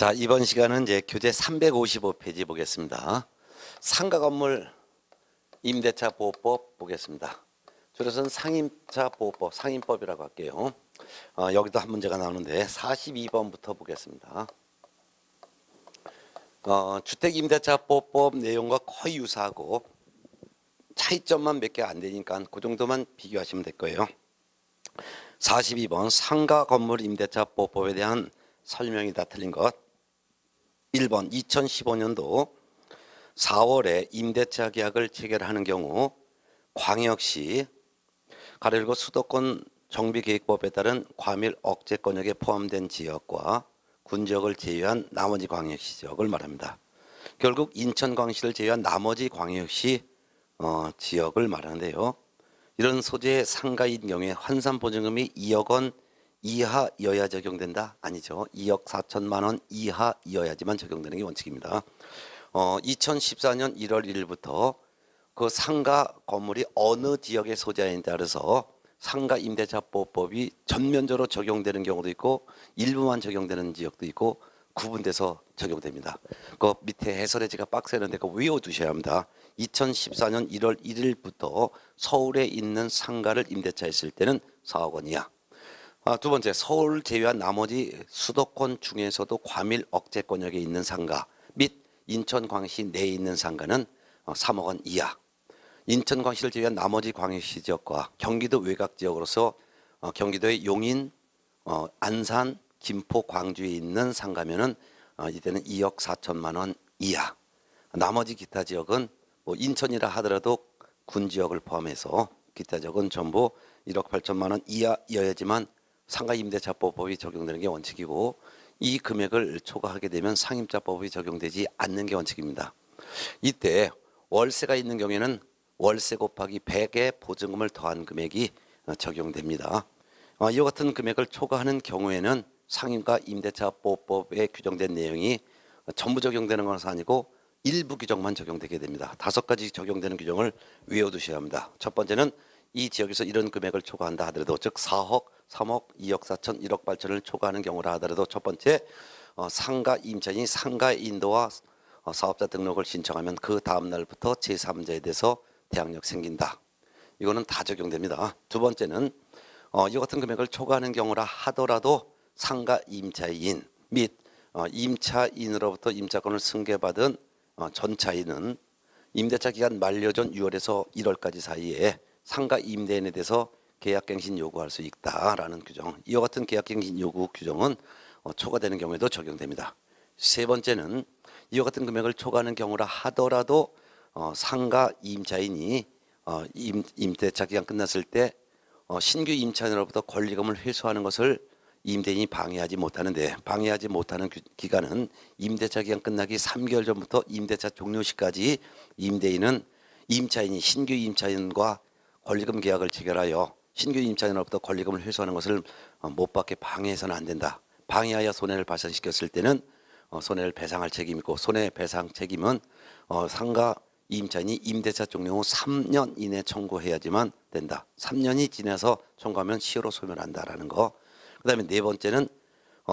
자, 이번 시간은 이제 교재 355페이지 보겠습니다. 상가 건물 임대차 보호법 보겠습니다. 줄여서는 상임차 보호법, 상임법이라고 할게요. 여기도 한 문제가 나오는데 42번부터 보겠습니다. 주택 임대차 보호법 내용과 거의 유사하고 차이점만 몇 개 안 되니까 그 정도만 비교하시면 될 거예요. 42번 상가 건물 임대차 보호법에 대한 설명이 다 틀린 것. 1번 2015년도 4월에 임대차 계약을 체결하는 경우 광역시 가로열고 수도권 정비계획법에 따른 과밀 억제권역에 포함된 지역과 군지역을 제외한 나머지 광역시 지역을 말합니다. 결국 인천광역시를 제외한 나머지 광역시 지역을 말하는데요. 이런 소재의 상가인 경우에 환산보증금이 2억 원 이하여야 적용된다? 아니죠. 2억 4천만 원 이하여야지만 적용되는 게 원칙입니다. 2014년 1월 1일부터 그 상가 건물이 어느 지역의 소재인에 따라서 상가 임대차 보호법이 전면적으로 적용되는 경우도 있고 일부만 적용되는 지역도 있고 구분돼서 적용됩니다. 그 밑에 해설에 제가 박스에는데 그거 외워두셔야 합니다. 2014년 1월 1일부터 서울에 있는 상가를 임대차했을 때는 4억 원 이하. 두 번째, 서울 제외한 나머지 수도권 중에서도 과밀 억제권역에 있는 상가 및 인천광역시 내에 있는 상가는 3억 원 이하. 인천광역시를 제외한 나머지 광역시 지역과 경기도 외곽 지역으로서 경기도의 용인, 안산, 김포, 광주에 있는 상가면은 이때는 2억 4천만 원 이하. 나머지 기타 지역은 뭐 인천이라 하더라도 군 지역을 포함해서 기타 지역은 전부 1억 8천만 원 이하여야지만 상가 임대차법이 적용되는 게 원칙이고 이 금액을 초과하게 되면 상임자법이 적용되지 않는 게 원칙입니다. 이때 월세가 있는 경우에는 월세 곱하기 100의 보증금을 더한 금액이 적용됩니다. 이와 같은 금액을 초과하는 경우에는 상임과 임대차보호법에 규정된 내용이 전부 적용되는 것은 아니고 일부 규정만 적용되게 됩니다. 5가지 적용되는 규정을 외워두셔야 합니다. 첫 번째는 이 지역에서 이런 금액을 초과한다 하더라도 즉 4억, 3억, 2억 4천, 1억 8천을 초과하는 경우라 하더라도 첫 번째 상가 임차인이 상가 인도와 사업자 등록을 신청하면 그 다음 날부터 제3자에 대해서 대항력 생긴다. 이거는 다 적용됩니다. 두 번째는 이 같은 금액을 초과하는 경우라 하더라도 상가 임차인 및 임차인으로부터 임차권을 승계받은 전차인은 임대차 기간 만료 전 6월에서 1월까지 사이에 상가 임대인에 대해서 계약갱신 요구할 수 있다라는 규정. 이와 같은 계약갱신 요구 규정은 초과되는 경우에도 적용됩니다. 세 번째는 이와 같은 금액을 초과하는 경우라 하더라도 상가 임차인이 임대차 기간 끝났을 때 신규 임차인으로부터 권리금을 회수하는 것을 임대인이 방해하지 못하는데 방해하지 못하는 기간은 임대차 기간 끝나기 3개월 전부터 임대차 종료 시까지 임대인은 임차인이 신규 임차인과 권리금 계약을 체결하여 신규 임차인으로부터 권리금을 회수하는 것을 못 받게 방해해서는 안 된다. 방해하여 손해를 발생시켰을 때는 손해를 배상할 책임이 있고 손해배상 책임은 상가 임차인이 임대차 종료 후 3년 이내 청구해야지만 된다. 3년이 지나서 청구하면 시효로 소멸한다라는 거. 그 다음에 네 번째는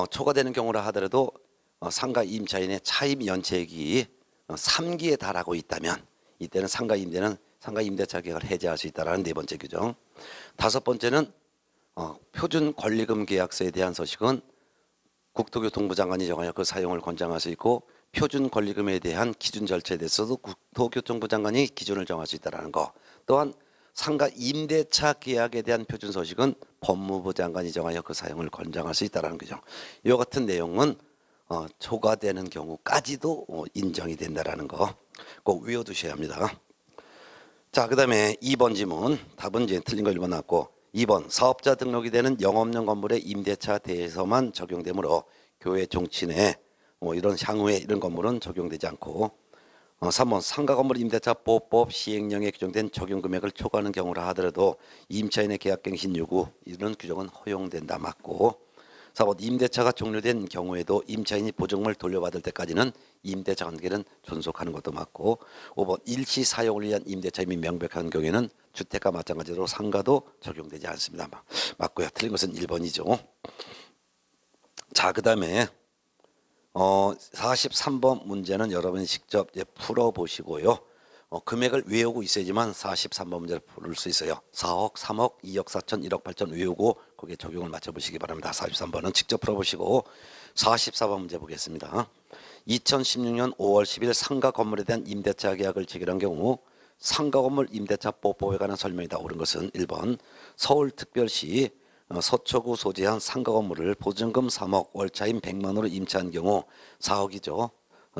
초과되는 경우라 하더라도 상가 임차인의 차임 연체액이 3기에 달하고 있다면 이때는 상가 임대차 계약을 해제할 수 있다는 네 번째 규정. 다섯 번째는 표준 권리금 계약서에 대한 소식은 국토교통부 장관이 정하여 그 사용을 권장할 수 있고 표준 권리금에 대한 기준 절차에 대해서도 국토교통부 장관이 기준을 정할 수 있다는 거. 또한 상가 임대차 계약에 대한 표준 소식은 법무부 장관이 정하여 그 사용을 권장할 수 있다는 규정. 이와 같은 내용은 초과되는 경우까지도 인정이 된다는 거 꼭 외워두셔야 합니다. 자, 그 다음에 2번 지문. 답은 이제 틀린 거 1번 나왔고 2번 사업자 등록이 되는 영업용 건물의 임대차 대해서만 적용되므로 교외 종친에 이런 향후에 이런 건물은 적용되지 않고 3번 상가 건물 임대차 보호법 시행령에 규정된 적용 금액을 초과하는 경우라 하더라도 임차인의 계약갱신 요구 이런 규정은 허용된다 맞고 4번 임대차가 종료된 경우에도 임차인이 보증금을 돌려받을 때까지는 임대차 관계는 존속하는 것도 맞고 5번 일시 사용을 위한 임대차임이 명백한 경우에는 주택과 마찬가지로 상가도 적용되지 않습니다. 맞고요. 틀린 것은 1번이죠. 자, 그 다음에 43번 문제는 여러분이 직접 풀어보시고요. 금액을 외우고 있어야지만 43번 문제를 풀 수 있어요. 4억, 3억, 2억 4천, 1억 8천 외우고 거기에 적용을 맞춰보시기 바랍니다. 43번은 직접 풀어보시고 44번 문제 보겠습니다. 2016년 5월 10일 상가 건물에 대한 임대차 계약을 체결한 경우 상가 건물 임대차 보법에 관한 설명이다. 옳은 것은 1번 서울특별시 서초구 소재한 상가 건물을 보증금 3억 월차임 100만 원으로 임차한 경우 4억이죠.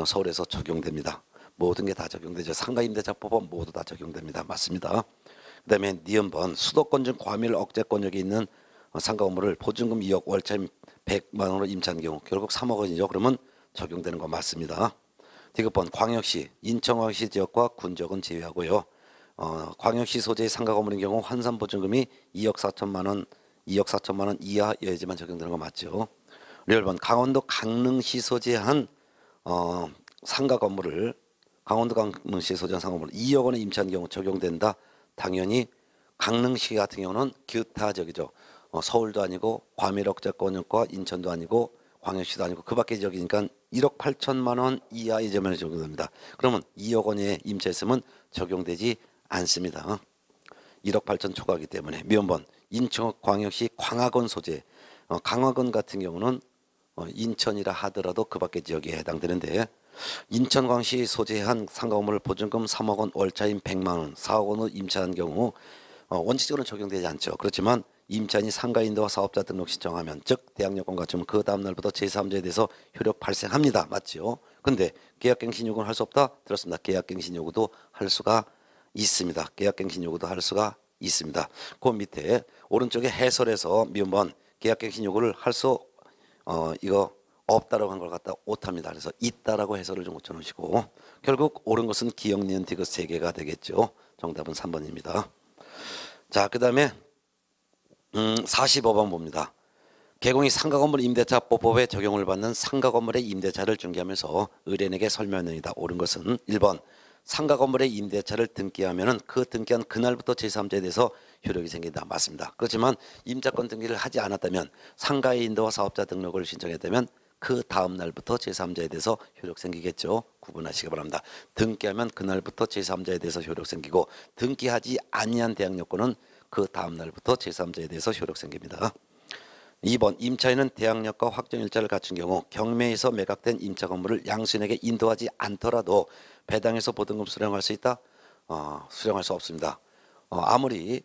서울에서 적용됩니다. 모든 게 다 적용되죠. 상가 임대차 보법 모두 다 적용됩니다. 맞습니다. 그 다음에 니은번 수도권 중 과밀 억제권역에 있는 상가 건물을 보증금 2억 월차임 100만 원으로 임차한 경우 결국 3억 원이죠. 그러면 적용되는 거 맞습니다. 디귿번 광역시 인천광역시 지역과 군적은 제외하고요. 광역시 소재의 상가 건물인 경우 환산 보증금이 2억 4천만 원 2억 4천만 원 이하여야지만 적용되는 거 맞죠. 리얼번 강원도 강릉시 소재한 상가 건물을 강원도 강릉시 소재한 상가 건물을 2억 원에 임차한 경우 적용된다. 당연히 강릉시 같은 경우는 기타적이죠. 서울도 아니고 과밀억제권역과 인천도 아니고 광역시도 아니고 그 밖의 지역이니까 1억 8천만 원 이하의 점에 적용됩니다. 그러면 2억 원에 임차했으면 적용되지 않습니다. 1억 8천 초과하기 때문에. 미연번 인천광역시 광화군 소재 광화군 같은 경우는 인천이라 하더라도 그 밖의 지역에 해당되는데 인천광시 소재한 상가 건물을 보증금 3억 원 월차임 100만 원 4억 원으로 임차한 경우 원칙적으로는 적용되지 않죠. 그렇지만 임차인이 상가인도와 사업자 등록 신청하면 즉 대항력권 갖추면 그 다음 날부터 제3자에 대해서 효력 발생합니다. 맞죠? 근데 계약갱신 요구는 할 수 없다? 들었습니다. 계약갱신 요구도 할 수가 있습니다. 계약갱신 요구도 할 수가 있습니다. 그 밑에 오른쪽에 해설에서 미음번 계약갱신 요구를 할 수 이거 없다라고 한 걸 갖다 오답니다. 그래서 있다라고 해설을 좀 고쳐놓으시고 결국 옳은 것은 기역, 니은, 디귿 3개가 되겠죠. 정답은 3번입니다. 자, 그 다음에 45번 봅니다. 개공이 상가 건물 임대차 보법에 적용을 받는 상가 건물의 임대차를 중개하면서 의뢰인에게 설명합니다. 옳은 것은 1번 상가 건물의 임대차를 등기하면은 그 등기한 그날부터 제3자에 대해서 효력이 생긴다. 맞습니다. 그렇지만 임차권 등기를 하지 않았다면 상가의 인도와 사업자 등록을 신청했다면 그 다음 날부터 제3자에 대해서 효력 생기겠죠. 구분하시기 바랍니다. 등기하면 그날부터 제3자에 대해서 효력 생기고 등기하지 아니한 대항력권은 그 다음 날부터 제3자에 대해서 효력 생깁니다. 2번 임차인은 대항력과 확정일자를 갖춘 경우 경매에서 매각된 임차 건물을 양수인에게 인도하지 않더라도 배당해서 보증금 수령할 수 있다? 수령할 수 없습니다. 아무리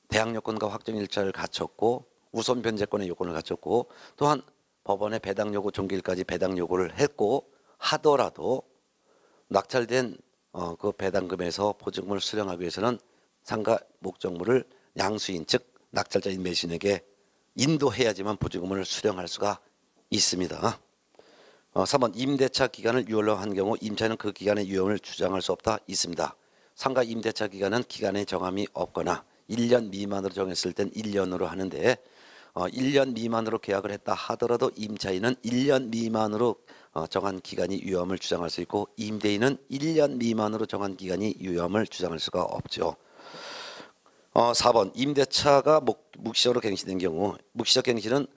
대항력권과 확정일자를 갖췄고 우선 변제권의 요건을 갖췄고 또한 법원의 배당 요구 종기일까지 배당 요구를 했고 하더라도 낙찰된 그 배당금에서 보증금을 수령하기 위해서는 상가 목적물을 양수인 즉 낙찰자인 매수인에게 인도해야지만 보증금을 수령할 수가 있습니다. 3번 임대차 기간을 유월로 한 경우 임차인은 그 기간의 유효를 주장할 수 없다. 있습니다. 상가 임대차 기간은 기간에 정함이 없거나 1년 미만으로 정했을 땐 1년으로 하는데 1년 미만으로 계약을 했다 하더라도 임차인은 1년 미만으로 정한 기간이 유효함을 주장할 수 있고 임대인은 1년 미만으로 정한 기간이 유효함을 주장할 수가 없죠. 4번 임대차가 묵시적으로 갱신된 경우 묵시적 갱신은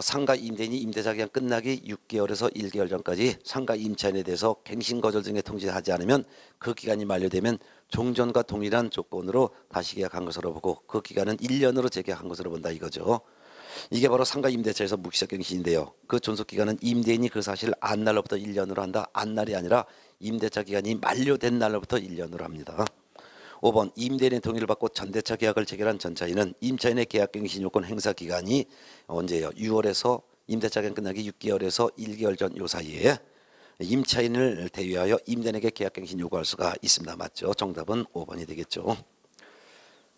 상가 임대인이 임대차 기간 끝나기 6개월에서 1개월 전까지 상가 임차인에 대해서 갱신 거절 등의 통지를 하지 않으면 그 기간이 만료되면 종전과 동일한 조건으로 다시 계약한 것으로 보고 그 기간은 1년으로 재계약한 것으로 본다 이거죠. 이게 바로 상가 임대차에서 묵시적 갱신인데요. 그 존속 기간은 임대인이 그 사실을 안 날로부터 1년으로 한다. 안 날이 아니라 임대차 기간이 만료된 날로부터 1년으로 합니다. 5번 임대인의 동의를 받고 전대차 계약을 체결한 전차인은 임차인의 계약갱신 요건 행사 기간이 언제예요? 6월에서 임대차 기간 끝나기 6개월에서 1개월 전 요 사이에 임차인을 대위하여 임대인에게 계약갱신 요구할 수가 있습니다. 맞죠? 정답은 5번이 되겠죠.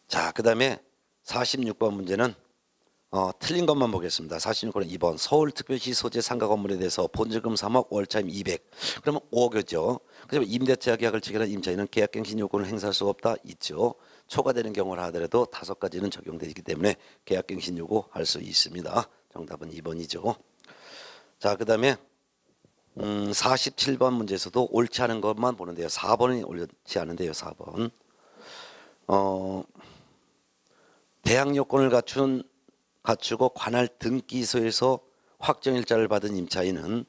자, 그 다음에 46번 문제는 틀린 것만 보겠습니다. 46번은 2번 서울특별시 소재 상가 건물에 대해서 보증금 3억 월차임 200 그러면 5억이죠. 그러면 임대차 계약을 체결한 임차인은 계약갱신 요건을 행사할 수 없다 있죠. 초과되는 경우를 하더라도 5가지는 적용되기 때문에 계약갱신 요구할 수 있습니다. 정답은 2번이죠. 자, 그 다음에 47번 문제에서도 옳지 않은 것만 보는데요. 4번이 옳지 않은데요. 4번 대항 요건을 갖추고 관할 등기소에서 확정일자를 받은 임차인은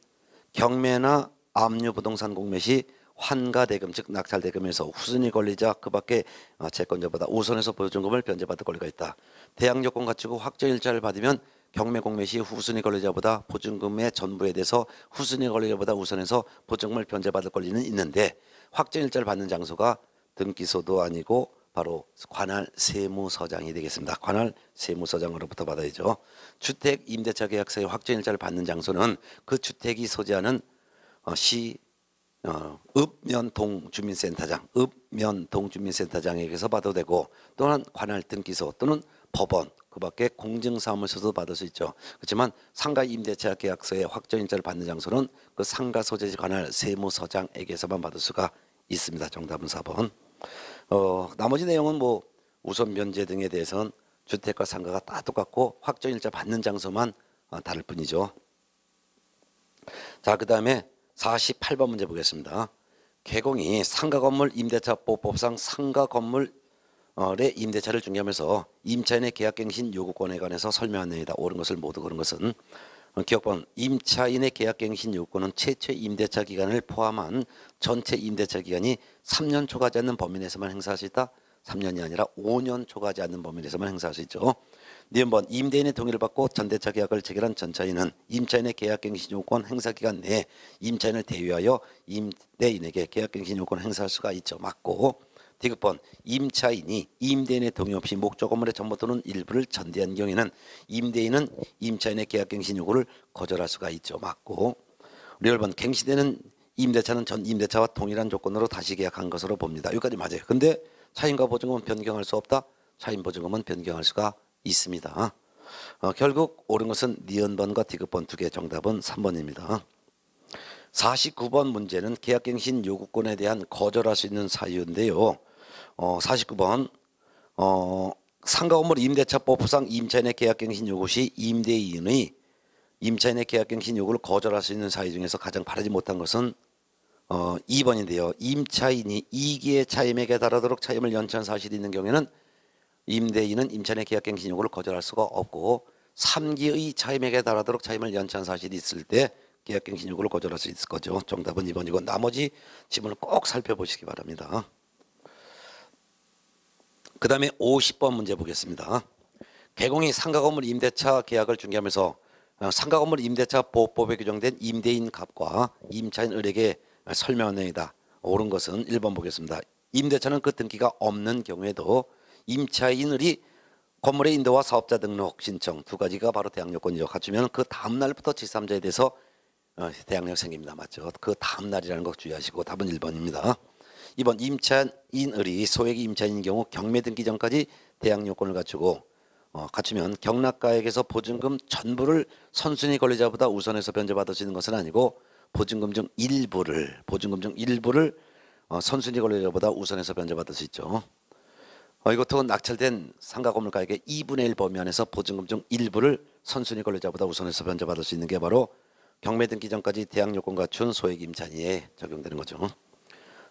경매나 압류 부동산 공매 시 환가대금 즉 낙찰대금에서 후순위 권리자 그 밖에 채권자보다 우선해서 보증금을 변제받을 권리가 있다. 대항 요건 갖추고 확정일자를 받으면 경매 공매 시 후순위 권리자보다 보증금의 전부에 대해서 후순위 권리자보다 우선해서 보증금을 변제받을 권리는 있는데 확정일자를 받는 장소가 등기소도 아니고 바로 관할 세무서장이 되겠습니다. 관할 세무서장으로부터 받아야죠. 주택 임대차 계약서의 확정일자를 받는 장소는 그 주택이 소재하는 읍면동주민센터장에게서 받아도 되고 또는 관할 등기소 또는 법원 그 밖에 공증사무소도 받을 수 있죠. 그렇지만 상가 임대차 계약서의 확정일자를 받는 장소는 그 상가 소재지 관할 세무서장에게서만 받을 수가 있습니다. 정답은 4번. 나머지 내용은 뭐 우선 변제 등에 대해서는 주택과 상가가 다 똑같고 확정일자 받는 장소만 다를 뿐이죠. 자, 그 다음에 48번 문제 보겠습니다. 개공이 상가건물 임대차보법상 상가건물의 임대차를 중개하면서 임차인의 계약갱신 요구권에 관해서 설명한 내용이다. 옳은 것을 모두 고른 것은 기억번 임차인의 계약갱신 요구권은 최초의 임대차 기간을 포함한 전체 임대차 기간이 3년 초과하지 않는 범위 내에서만 행사할 수 있다. 3년이 아니라 5년 초과하지 않는 범위 내에서만 행사할 수 있죠. 니은번 임대인의 동의를 받고 전대차 계약을 체결한 전차인은 임차인의 계약갱신 요건 행사 기간 내에 임차인을 대위하여 임대인에게 계약갱신 요건 행사할 수가 있죠. 맞고. 디귿번 임차인이 임대인의 동의 없이 목적 건물의 전부 또는 일부를 전대한 경우에는 임대인은 임차인의 계약갱신 요구를 거절할 수가 있죠. 맞고. 리얼번 갱신되는 임대차는 전 임대차와 동일한 조건으로 다시 계약한 것으로 봅니다. 여기까지 맞아요. 근데 차임과 보증금은 변경할 수 없다. 차임 보증금은 변경할 수가 있습니다. 결국 옳은 것은 니은번과 디귿번 두 개 정답은 3번입니다. 49번 문제는 계약갱신 요구권에 대한 거절할 수 있는 사유인데요. 49번 상가건물 임대차법상 임차인의 계약갱신 요구 시 임대인의 임차인의 계약갱신 요구를 거절할 수 있는 사유 중에서 가장 바르지 못한 것은 2번인데요. 임차인이 2기의 차임액에 달하도록 차임을 연체한 사실이 있는 경우에는 임대인은 임차인의 계약갱신 요구를 거절할 수가 없고 3기의 차임액에 달하도록 차임을 연체한 사실이 있을 때 계약갱신 요구를 거절할 수 있을 거죠. 정답은 2번이고 나머지 지문을 꼭 살펴보시기 바랍니다. 그 다음에 50번 문제 보겠습니다. 개공이 상가건물 임대차 계약을 중개하면서 상가건물 임대차 보호법에 규정된 임대인 값과 임차인 을에게 설명한 내용이다. 옳은 것은 1번 보겠습니다. 임대차는 그 등기가 없는 경우에도 임차인 을이 건물의 인도와 사업자 등록 신청 두 가지가 바로 대항 요건이죠. 갖추면 그 다음 날부터 제3자에 대해서 대항력 생깁니다. 맞죠? 그 다음 날이라는 거 주의하시고 답은 1번입니다. 2번 임차인을이 소액이 임차인인 경우 경매 등기 전까지 대항 요건을 갖추면 경락가액에서 보증금 전부를 선순위 권리자보다 우선해서 변제받을 수 있는 것은 아니고 보증금 중 일부를 선순위 권리자보다 우선해서 변제받을 수 있죠. 이것도 낙찰된 상가 건물 가액의 2분의 1 범위 안에서 보증금 중 일부를 선순위 권리자보다 우선해서 변제받을 수 있는 게 바로 경매 등기 전까지 대항 요건 갖춘 소액 임차인에 적용되는 거죠.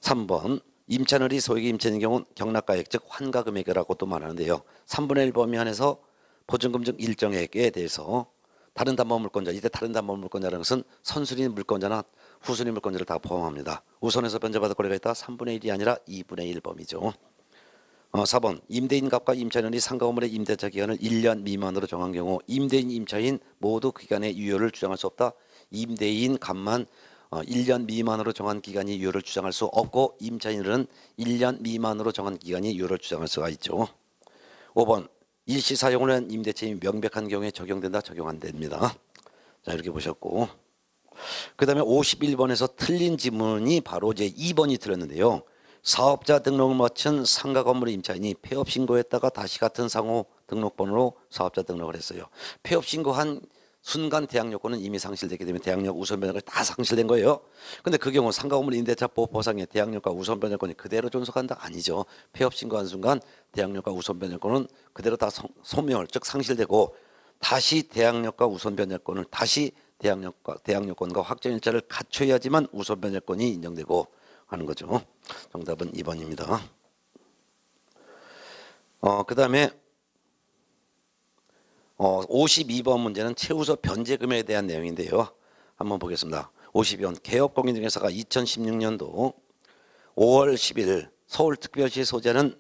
3번 임차인이 소액 임차인인 경우 경락가액 즉 환가 금액이라고도 말하는데요. 3분의 1 범위 안에서 보증금 중 일정액에 대해서 다른 담보 물권자, 이때 다른 담보 물권자라는 것은 선순위 물권자나 후순위 물권자를 다 포함합니다. 우선해서 변제받을 권리가 있다. 3분의 1이 아니라 2분의 1 범위죠. 4번 임대인 값과 임차인이 상가 건물의 임대차 기간을 1년 미만으로 정한 경우 임대인, 임차인 모두 그 기간의 유효를 주장할 수 없다. 임대인 값만 1년 미만으로 정한 기간이 유효를 주장할 수 없고 임차인은 1년 미만으로 정한 기간이 유효를 주장할 수가 있죠. 5번 일시 사용을 한 임대차임이 명백한 경우에 적용된다. 적용 안 됩니다. 자, 이렇게 보셨고 그 다음에 51번에서 틀린 지문이 바로 이제 2번이 틀렸는데요. 사업자 등록을 마친 상가 건물의 임차인이 폐업 신고했다가 다시 같은 상호 등록번호로 사업자 등록을 했어요. 폐업 신고한 순간 대항 요건은 이미 상실되기 때문에 대항력 우선 변제권이 다 상실된 거예요. 근데 그 경우 상가 건물 임대차보호법상의 대항력과 우선 변제권이 그대로 존속한다? 아니죠. 폐업 신고한 순간 대항력과 우선 변제권은 그대로 다 소멸 즉 상실되고 다시 대항력과 우선 변제권을 다시 대항 요건과 확정일자를 갖춰야지만 우선 변제권이 인정되고 하는 거죠. 정답은 2번입니다. 그 다음에 52번 문제는 최우소 변제금에 대한 내용인데요. 한번 보겠습니다. 52번 개업공인중개사가 2016년도 5월 10일 서울특별시에 소재하는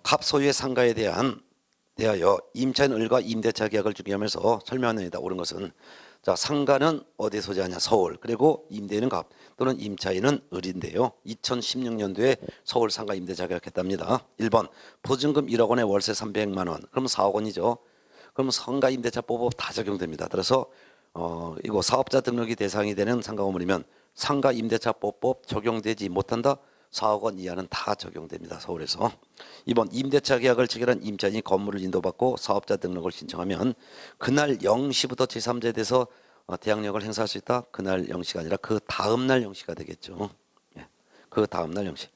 갑 소유의 상가에 대하여 임차인 을과 임대차 계약을 중개하면서 설명한 내용이다. 옳은 것은 자, 상가는 어디에 소재하냐? 서울. 그리고 임대인은 갑 또는 임차인은 을인데요. 2016년도에 서울 상가 임대차 계약했답니다. 1번 보증금 1억 원에 월세 300만 원. 그러면 4억 원이죠. 그러면 상가 임대차 보호법 다 적용됩니다. 따라서 이거 사업자 등록이 대상이 되는 상가 건물이면 상가 임대차 보호법 적용되지 못한다. 4억 원 이하는 다 적용됩니다. 서울에서. 2번 임대차 계약을 체결한 임차인이 건물을 인도받고 사업자 등록을 신청하면 그날 0시부터 제3자에 대해서 대항력을 행사할 수 있다. 그날 0시가 아니라 그 다음날 0시가 되겠죠. 예, 그 다음날 0시.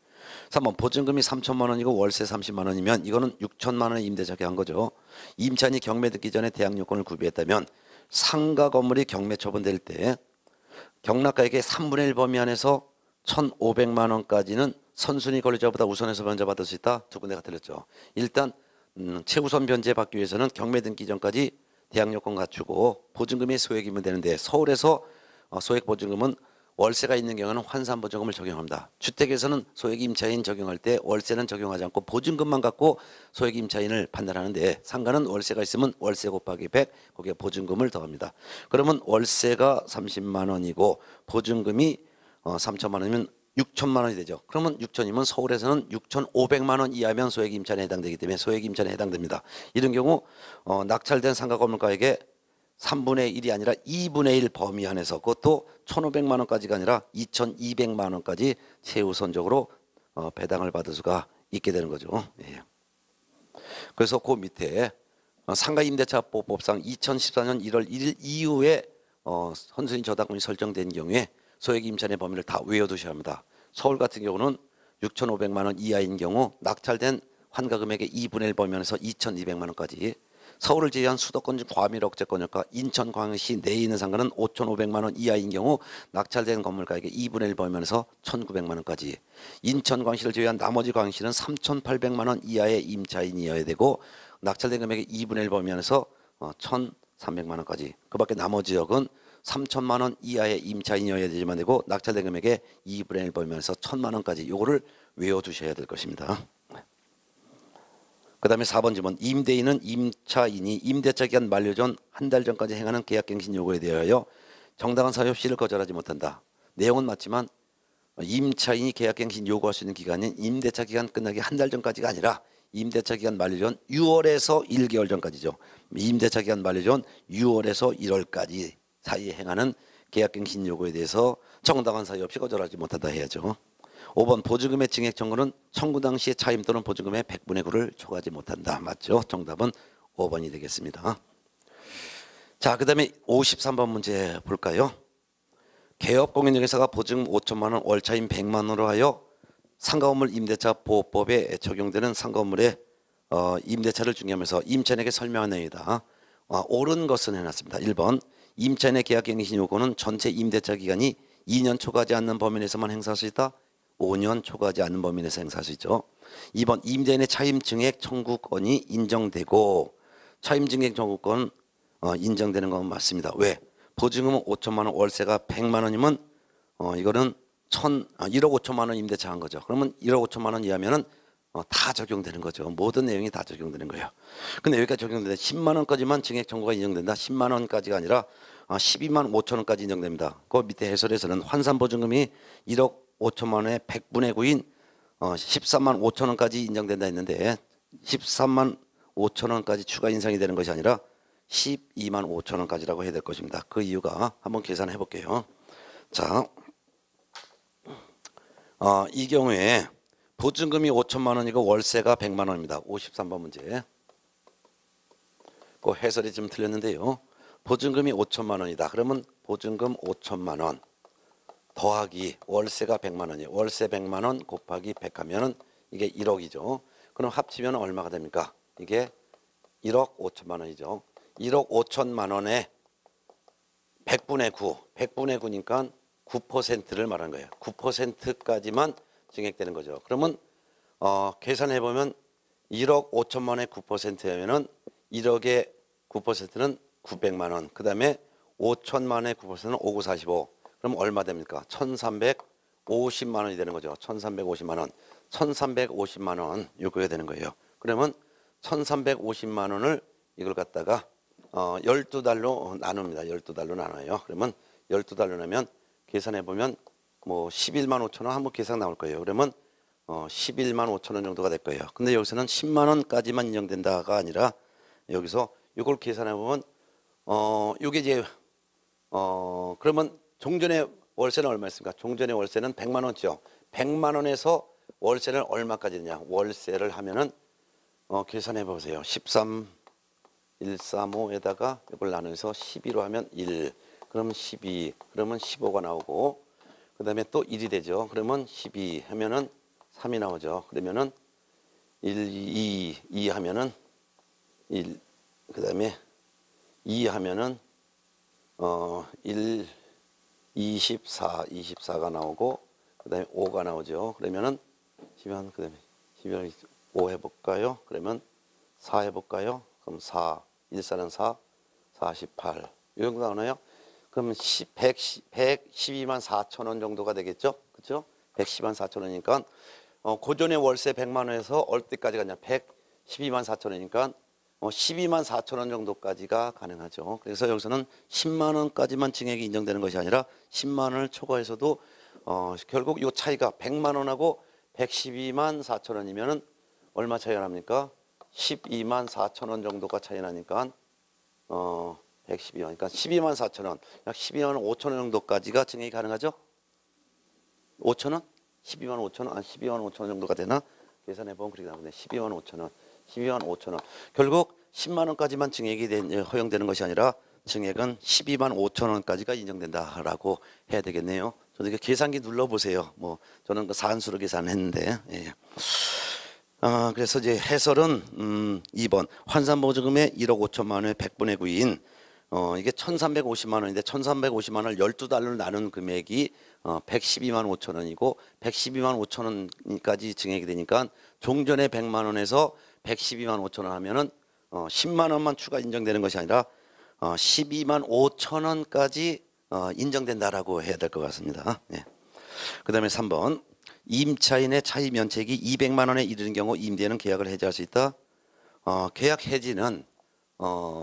3번 보증금이 3천만 원이고 월세 30만 원이면 이거는 6천만 원의 임대차 계약한 거죠. 임차인이 경매 듣기 전에 대항력권을 구비했다면 상가 건물이 경매 처분될 때 경락가액의 3분의 1 범위 안에서 1,500만 원까지는 선순위 권리자보다 우선해서 변제받을 수 있다. 두 군데가 틀렸죠. 일단 최우선 변제 받기 위해서는 경매 등기 전까지 대항력권 갖추고 보증금이 소액이면 되는데 서울에서 소액 보증금은 월세가 있는 경우는 환산 보증금을 적용합니다. 주택에서는 소액 임차인 적용할 때 월세는 적용하지 않고 보증금만 갖고 소액 임차인을 판단하는데 상가는 월세가 있으면 월세 곱하기 100 거기에 보증금을 더합니다. 그러면 월세가 30만 원이고 보증금이 3천만 원이면 6천만 원이 되죠. 그러면 6천이면 서울에서는 6,500만 원 이하면 소액 임차인에 해당되기 때문에 소액 임차인에 해당됩니다. 이런 경우 낙찰된 상가 건물가액의 3분의 1이 아니라 2분의 1 범위 안에서 그것도 1,500만 원까지가 아니라 2,200만 원까지 최우선적으로 배당을 받을 수가 있게 되는 거죠. 예. 그래서 그 밑에 상가 임대차 보호법상 2014년 1월 1일 이후에 선순위 저당권이 설정된 경우에 소액 임차인의 범위를 다 외워두셔야 합니다. 서울 같은 경우는 6,500만 원 이하인 경우 낙찰된 환가 금액의 2분의 1 범위 안에서 2,200만 원까지 서울을 제외한 수도권 중 과밀 억제권역과 인천 광역시 내에 있는 상가는 5,500만 원 이하인 경우 낙찰된 건물 가격의 2분의 1 범위 안에서 1,900만 원까지 인천 광역시를 제외한 나머지 광역시는 3,800만 원 이하의 임차인이어야 되고 낙찰된 금액의 2분의 1 범위 안에서 1,300만 원까지 그 밖에 나머지 지역은 3천만 원 이하의 임차인이어야 되지만 되고 낙찰된 금액의 2분의 1 범위 안에서 1,000만 원까지 요거를 외워두셔야 될 것입니다. 그 다음에 4번 질문 임대인은 임차인이 임대차 기간 만료 전 한 달 전까지 행하는 계약갱신 요구에 대하여 정당한 사유 없이를 거절하지 못한다. 내용은 맞지만 임차인이 계약갱신 요구할 수 있는 기간인 임대차 기간 끝나기 한 달 전까지가 아니라 임대차 기간 만료 전 6월에서 1개월 전까지죠. 임대차 기간 만료 전 6월에서 1월까지 사이에 행하는 계약갱신 요구에 대해서 정당한 사유 없이 거절하지 못한다 해야죠. 5번 보증금의 증액 청구는 청구 당시의 차임 또는 보증금의 100분의 9를 초과하지 못한다. 맞죠? 정답은 5번이 되겠습니다. 자, 그 다음에 53번 문제 볼까요? 개업공인중개사가 보증금 5천만 원, 월차임 100만 원으로 하여 상가건물 임대차 보호법에 적용되는 상가건물의 임대차를 중개하면서 임차인에게 설명한 내용이다. 옳은 것은 해놨습니다. 1번 임차인의 계약갱신 요구는 전체 임대차 기간이 2년 초과하지 않는 범위 내에서만 행사할 수 있다. 5년 초과하지 않는 범위 내에서 행사할 수 있죠. 2번 임대인의 차임 증액 청구권이 인정되고 차임 증액 청구권 인정되는 건 맞습니다. 왜? 보증금은 5천만 원, 월세가 100만 원이면 이거는 1억 5천만 원 임대차 한 거죠. 그러면 1억 5천만 원 이하면은 다 적용되는 거죠. 모든 내용이 다 적용되는 거예요. 근데 여기까지 적용되는데 10만 원까지만 증액 청구가 인정된다. 10만 원까지가 아니라 12만 5천 원까지 인정됩니다. 그 밑에 해설에서는 환산 보증금이 1억 5천만 원의 100분의 9인 13만 5천 원까지 인정된다 했는데 13만 5천 원까지 추가 인상이 되는 것이 아니라 12만 5천 원까지라고 해야 될 것입니다. 그 이유가 한번 계산해 볼게요. 자, 이 경우에 보증금이 5천만 원이고 월세가 100만 원입니다. 53번 문제. 그 해설이 좀 틀렸는데요. 보증금이 5천만 원이다. 그러면 보증금 5천만 원 더하기 월세가 100만 원이에요. 월세 100만 원 곱하기 100 하면은 이게 1억이죠. 그럼 합치면 얼마가 됩니까? 이게 1억 5천만 원이죠. 1억 5천만 원에 100분의 9, 100분의 9니까 9%를 말한 거예요. 9%까지만 증액되는 거죠. 그러면 계산해 보면 1억 5천만 원의 9%면은 1억의 9%는 900만 원. 그다음에 5천만 원의 9%는 5945. 그럼 얼마 됩니까? 1350만 원이 되는 거죠. 1350만 원. 1350만 원 요구해야 되는 거예요. 그러면 1350만 원을 이걸 갖다가 12달로 나눕니다. 12달로 나눠요. 그러면 12달로 나면 계산해 보면 뭐 11만 5천 원 한번 계산 나올 거예요. 그러면 11만 5천 원 정도가 될 거예요. 근데 여기서는 10만 원까지만 인정된다가 아니라 여기서 이걸 계산해 보면 요게 이제 그러면 종전의 월세는 얼마였습니까? 종전의 월세는 100만 원이죠. 100만 원에서 월세는 얼마까지 되냐? 월세를 하면은 계산해 보세요. 13 135에다가 이걸 나눠서 12로 하면 1, 그러면 12, 그러면 15가 나오고, 그 다음에 또 1이 되죠. 그러면 12 하면은 3이 나오죠. 그러면은 1, 2 하면은 1, 그 다음에 2 하면은 1, 24가 나오고, 그 다음에 5가 나오죠. 그러면은 12한, 그 다음에 12를 5 해볼까요? 그러면 4 해볼까요? 그럼 4, 1사는 4, 48. 이 정도 나오나요? 그럼 112만 4천 원 정도가 되겠죠? 그렇죠? 112만 4천 원이니까 고전의 월세 100만 원에서 얼때까지 가냐? 112만 4천 원이니까 12만 4천 원 정도까지가 가능하죠. 그래서 여기서는 10만 원까지만 증액이 인정되는 것이 아니라 10만 원을 초과해서도 결국 이 차이가 100만 원하고 112만 4천 원이면은 얼마 차이가 납니까? 12만 4천 원 정도가 차이 나니까 112만, 그러니까 12만 4천 원, 약 12만 5천 원 정도까지가 증액이 가능하죠? 5천 원? 12만 5천 원? 12만 5천 원 정도가 되나? 계산해보면 그렇게 나오네. 12만 5천 원, 12만 5천 원. 결국 10만 원까지만 증액이 허용되는 것이 아니라 증액은 12만 5천 원까지가 인정된다라고 해야 되겠네요. 저도 이렇게 계산기 눌러보세요. 뭐 저는 그 산수로 계산했는데. 예. 그래서 이제 해설은 2번 환산보증금의 1억 5천만 원의 100분의 9인 이게 1350만 원인데 1350만 원을 12달러로 나눈 금액이 112만 5천 원이고 112만 5천 원까지 증액이 되니까 종전의 100만 원에서 112만 5천 원 하면은 10만 원만 추가 인정되는 것이 아니라 12만 5천 원까지 인정된다라고 해야 될 것 같습니다. 예. 그다음에 3번 임차인의 차입 면책이 200만 원에 이르는 경우 임대인은 계약을 해지할 수 있다. 계약 해지는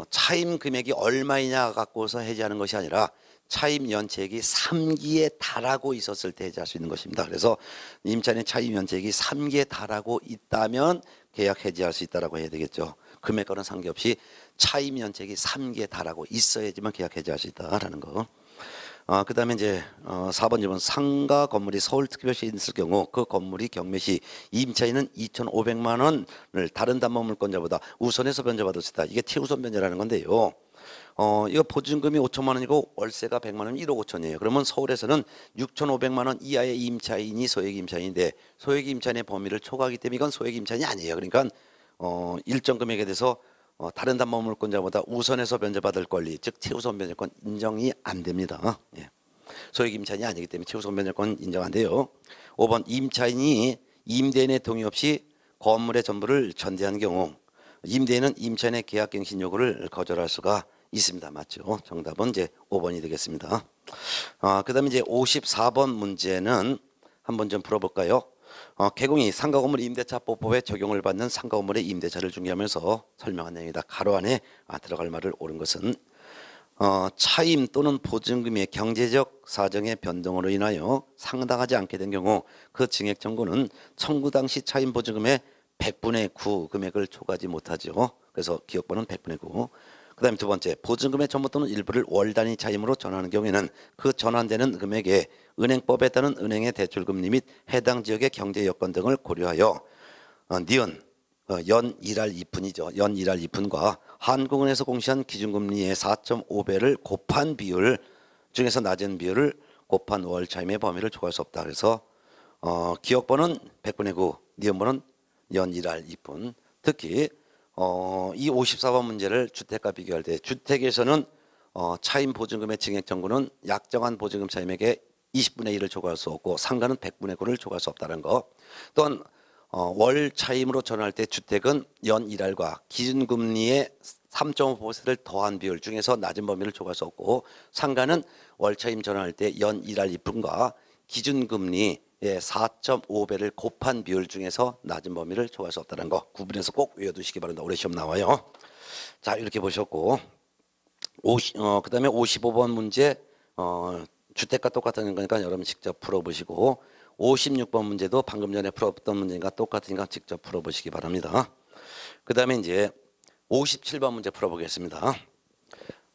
차임 금액이 얼마이냐 갖고서 해지하는 것이 아니라 차임 면책이 3기에 달하고 있었을 때 해지할 수 있는 것입니다. 그래서 임차인의 차임 면책이 3기에 달하고 있다면 계약 해지할 수 있다라고 해야 되겠죠. 금액과는 상관없이 차임 면책이 3기에 달하고 있어야지만 계약 해지할 수 있다라는 거. 그 다음에 이제 4번 질문 상가 건물이 서울특별시에 있을 경우 그 건물이 경매시 임차인은 2,500만 원을 다른 담보물권자보다 우선해서 변제받을 수 있다. 이게 최우선 변제라는 건데요. 이거 보증금이 5천만 원이고 월세가 100만 원 1억 5천이에요. 그러면 서울에서는 6,500만 원 이하의 임차인이 소액 임차인인데 소액 임차인의 범위를 초과하기 때문에 이건 소액 임차인이 아니에요. 그러니까 일정 금액에 대해서 다른 담보물권자보다 우선해서 변제받을 권리, 즉 최우선 변제권 인정이 안 됩니다. 예. 소액 임차인이 아니기 때문에 최우선 변제권 인정 안 돼요. 5번 임차인이 임대인의 동의 없이 건물의 전부를 전대한 경우 임대인은 임차인의 계약갱신 요구를 거절할 수가 있습니다. 맞죠? 정답은 이제 5번이 되겠습니다. 그다음에 이제 54번 문제는 한번 좀 풀어볼까요? 개공이 상가건물 임대차보호법에 적용을 받는 상가건물의 임대차를 중개하면서 설명한 내용이다. 가로 안에 들어갈 말을 옳은 것은 차임 또는 보증금의 경제적 사정의 변동으로 인하여 상당하지 않게 된 경우 그 증액 청구는 청구 당시 차임 보증금의 100분의 9 금액을 초과하지 못하죠. 그래서 기억번호는 100분의 9. 그 다음에 두 번째, 보증금의 전부 또는 일부를 월 단위 차임으로 전환하는 경우에는 그 전환되는 금액에 은행법에 따른 은행의 대출금리 및 해당 지역의 경제 여건 등을 고려하여 니은 연 1할 2푼이죠. 연 1할 2푼과 한국은행에서 공시한 기준금리의 4.5배를 곱한 비율 중에서 낮은 비율을 곱한 월 차임의 범위를 초과할 수 없다. 그래서 기억번호는 100분의 9, 니은번호는 연 1할 2푼. 특히 이 54번 문제를 주택과 비교할 때 주택에서는 차임 보증금의 증액 청구는 약정한 보증금 차임액의 20분의 1을 초과할 수 없고 상가는 100분의 9를 초과할 수 없다는 거. 또한 월 차임으로 전환할 때 주택은 연 1할과 기준금리의 3.5%를 더한 비율 중에서 낮은 범위를 초과할 수 없고, 상가는 월 차임 전환할 때 연 1할 이쁨과 기준금리의 4.5배를 곱한 비율 중에서 낮은 범위를 초과할 수 없다는 거 구분해서 꼭 외워두시기 바랍니다. 올해 시험 나와요. 자, 이렇게 보셨고, 그다음에 55번 문제 주택과 똑같은 거니까 여러분 직접 풀어보시고, 56번 문제도 방금 전에 풀었던 문제가 똑같으니까 직접 풀어보시기 바랍니다. 그 다음에 이제 57번 문제 풀어보겠습니다.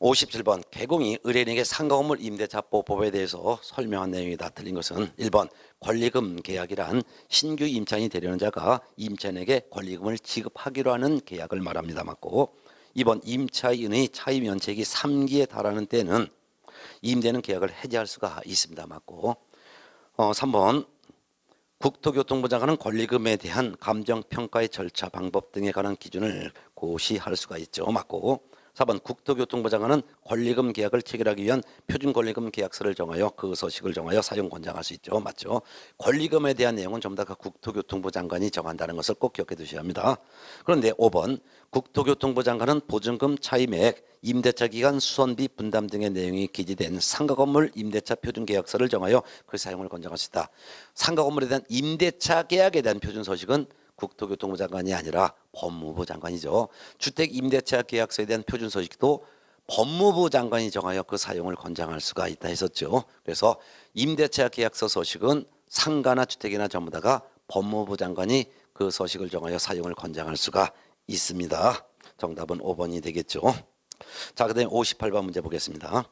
57번 개공이 의뢰인에게 상가건물 임대차보법에 대해서 설명한 내용이다. 틀린 것은 1번 권리금 계약이란 신규 임차인이 되려는 자가 임차인에게 권리금을 지급하기로 하는 계약을 말합니다. 맞고, 2번 임차인의 차임 연체기 3기에 달하는 때는 임대는 계약을 해지할 수가 있습니다. 맞고, 3번 국토교통부 장관은 권리금에 대한 감정평가의 절차 방법 등에 관한 기준을 고시할 수가 있죠. 맞고, 4번 국토교통부 장관은 권리금 계약을 체결하기 위한 표준권리금 계약서를 정하여 그 서식을 정하여 사용 권장할 수 있죠. 맞죠? 권리금에 대한 내용은 전부 다 국토교통부 장관이 정한다는 것을 꼭 기억해 두셔야 합니다. 그런데 5번 국토교통부 장관은 보증금 차임액, 임대차 기간 수선비 분담 등의 내용이 기재된 상가건물 임대차 표준계약서를 정하여 그 사용을 권장할 수 있다. 상가건물에 대한 임대차 계약에 대한 표준 서식은 국토교통부 장관이 아니라 법무부 장관이죠. 주택 임대차 계약서에 대한 표준 서식도 법무부 장관이 정하여 그 사용을 권장할 수가 있다 했었죠. 그래서 임대차 계약서 서식은 상가나 주택이나 전부 다가 법무부 장관이 그 서식을 정하여 사용을 권장할 수가 있습니다. 정답은 5번이 되겠죠. 자, 그다음에 58번 문제 보겠습니다.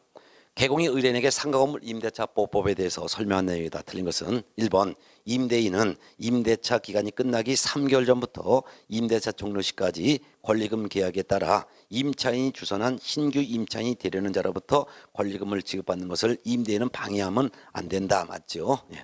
개공이 의뢰인에게 상가건물 임대차보법에 대해서 설명한 내용이다. 틀린 것은 1번 임대인은 임대차 기간이 끝나기 3개월 전부터 임대차 종료 시까지 권리금 계약에 따라 임차인이 주선한 신규 임차인이 되려는 자로부터 권리금을 지급받는 것을 임대인은 방해하면 안 된다. 맞죠? 예.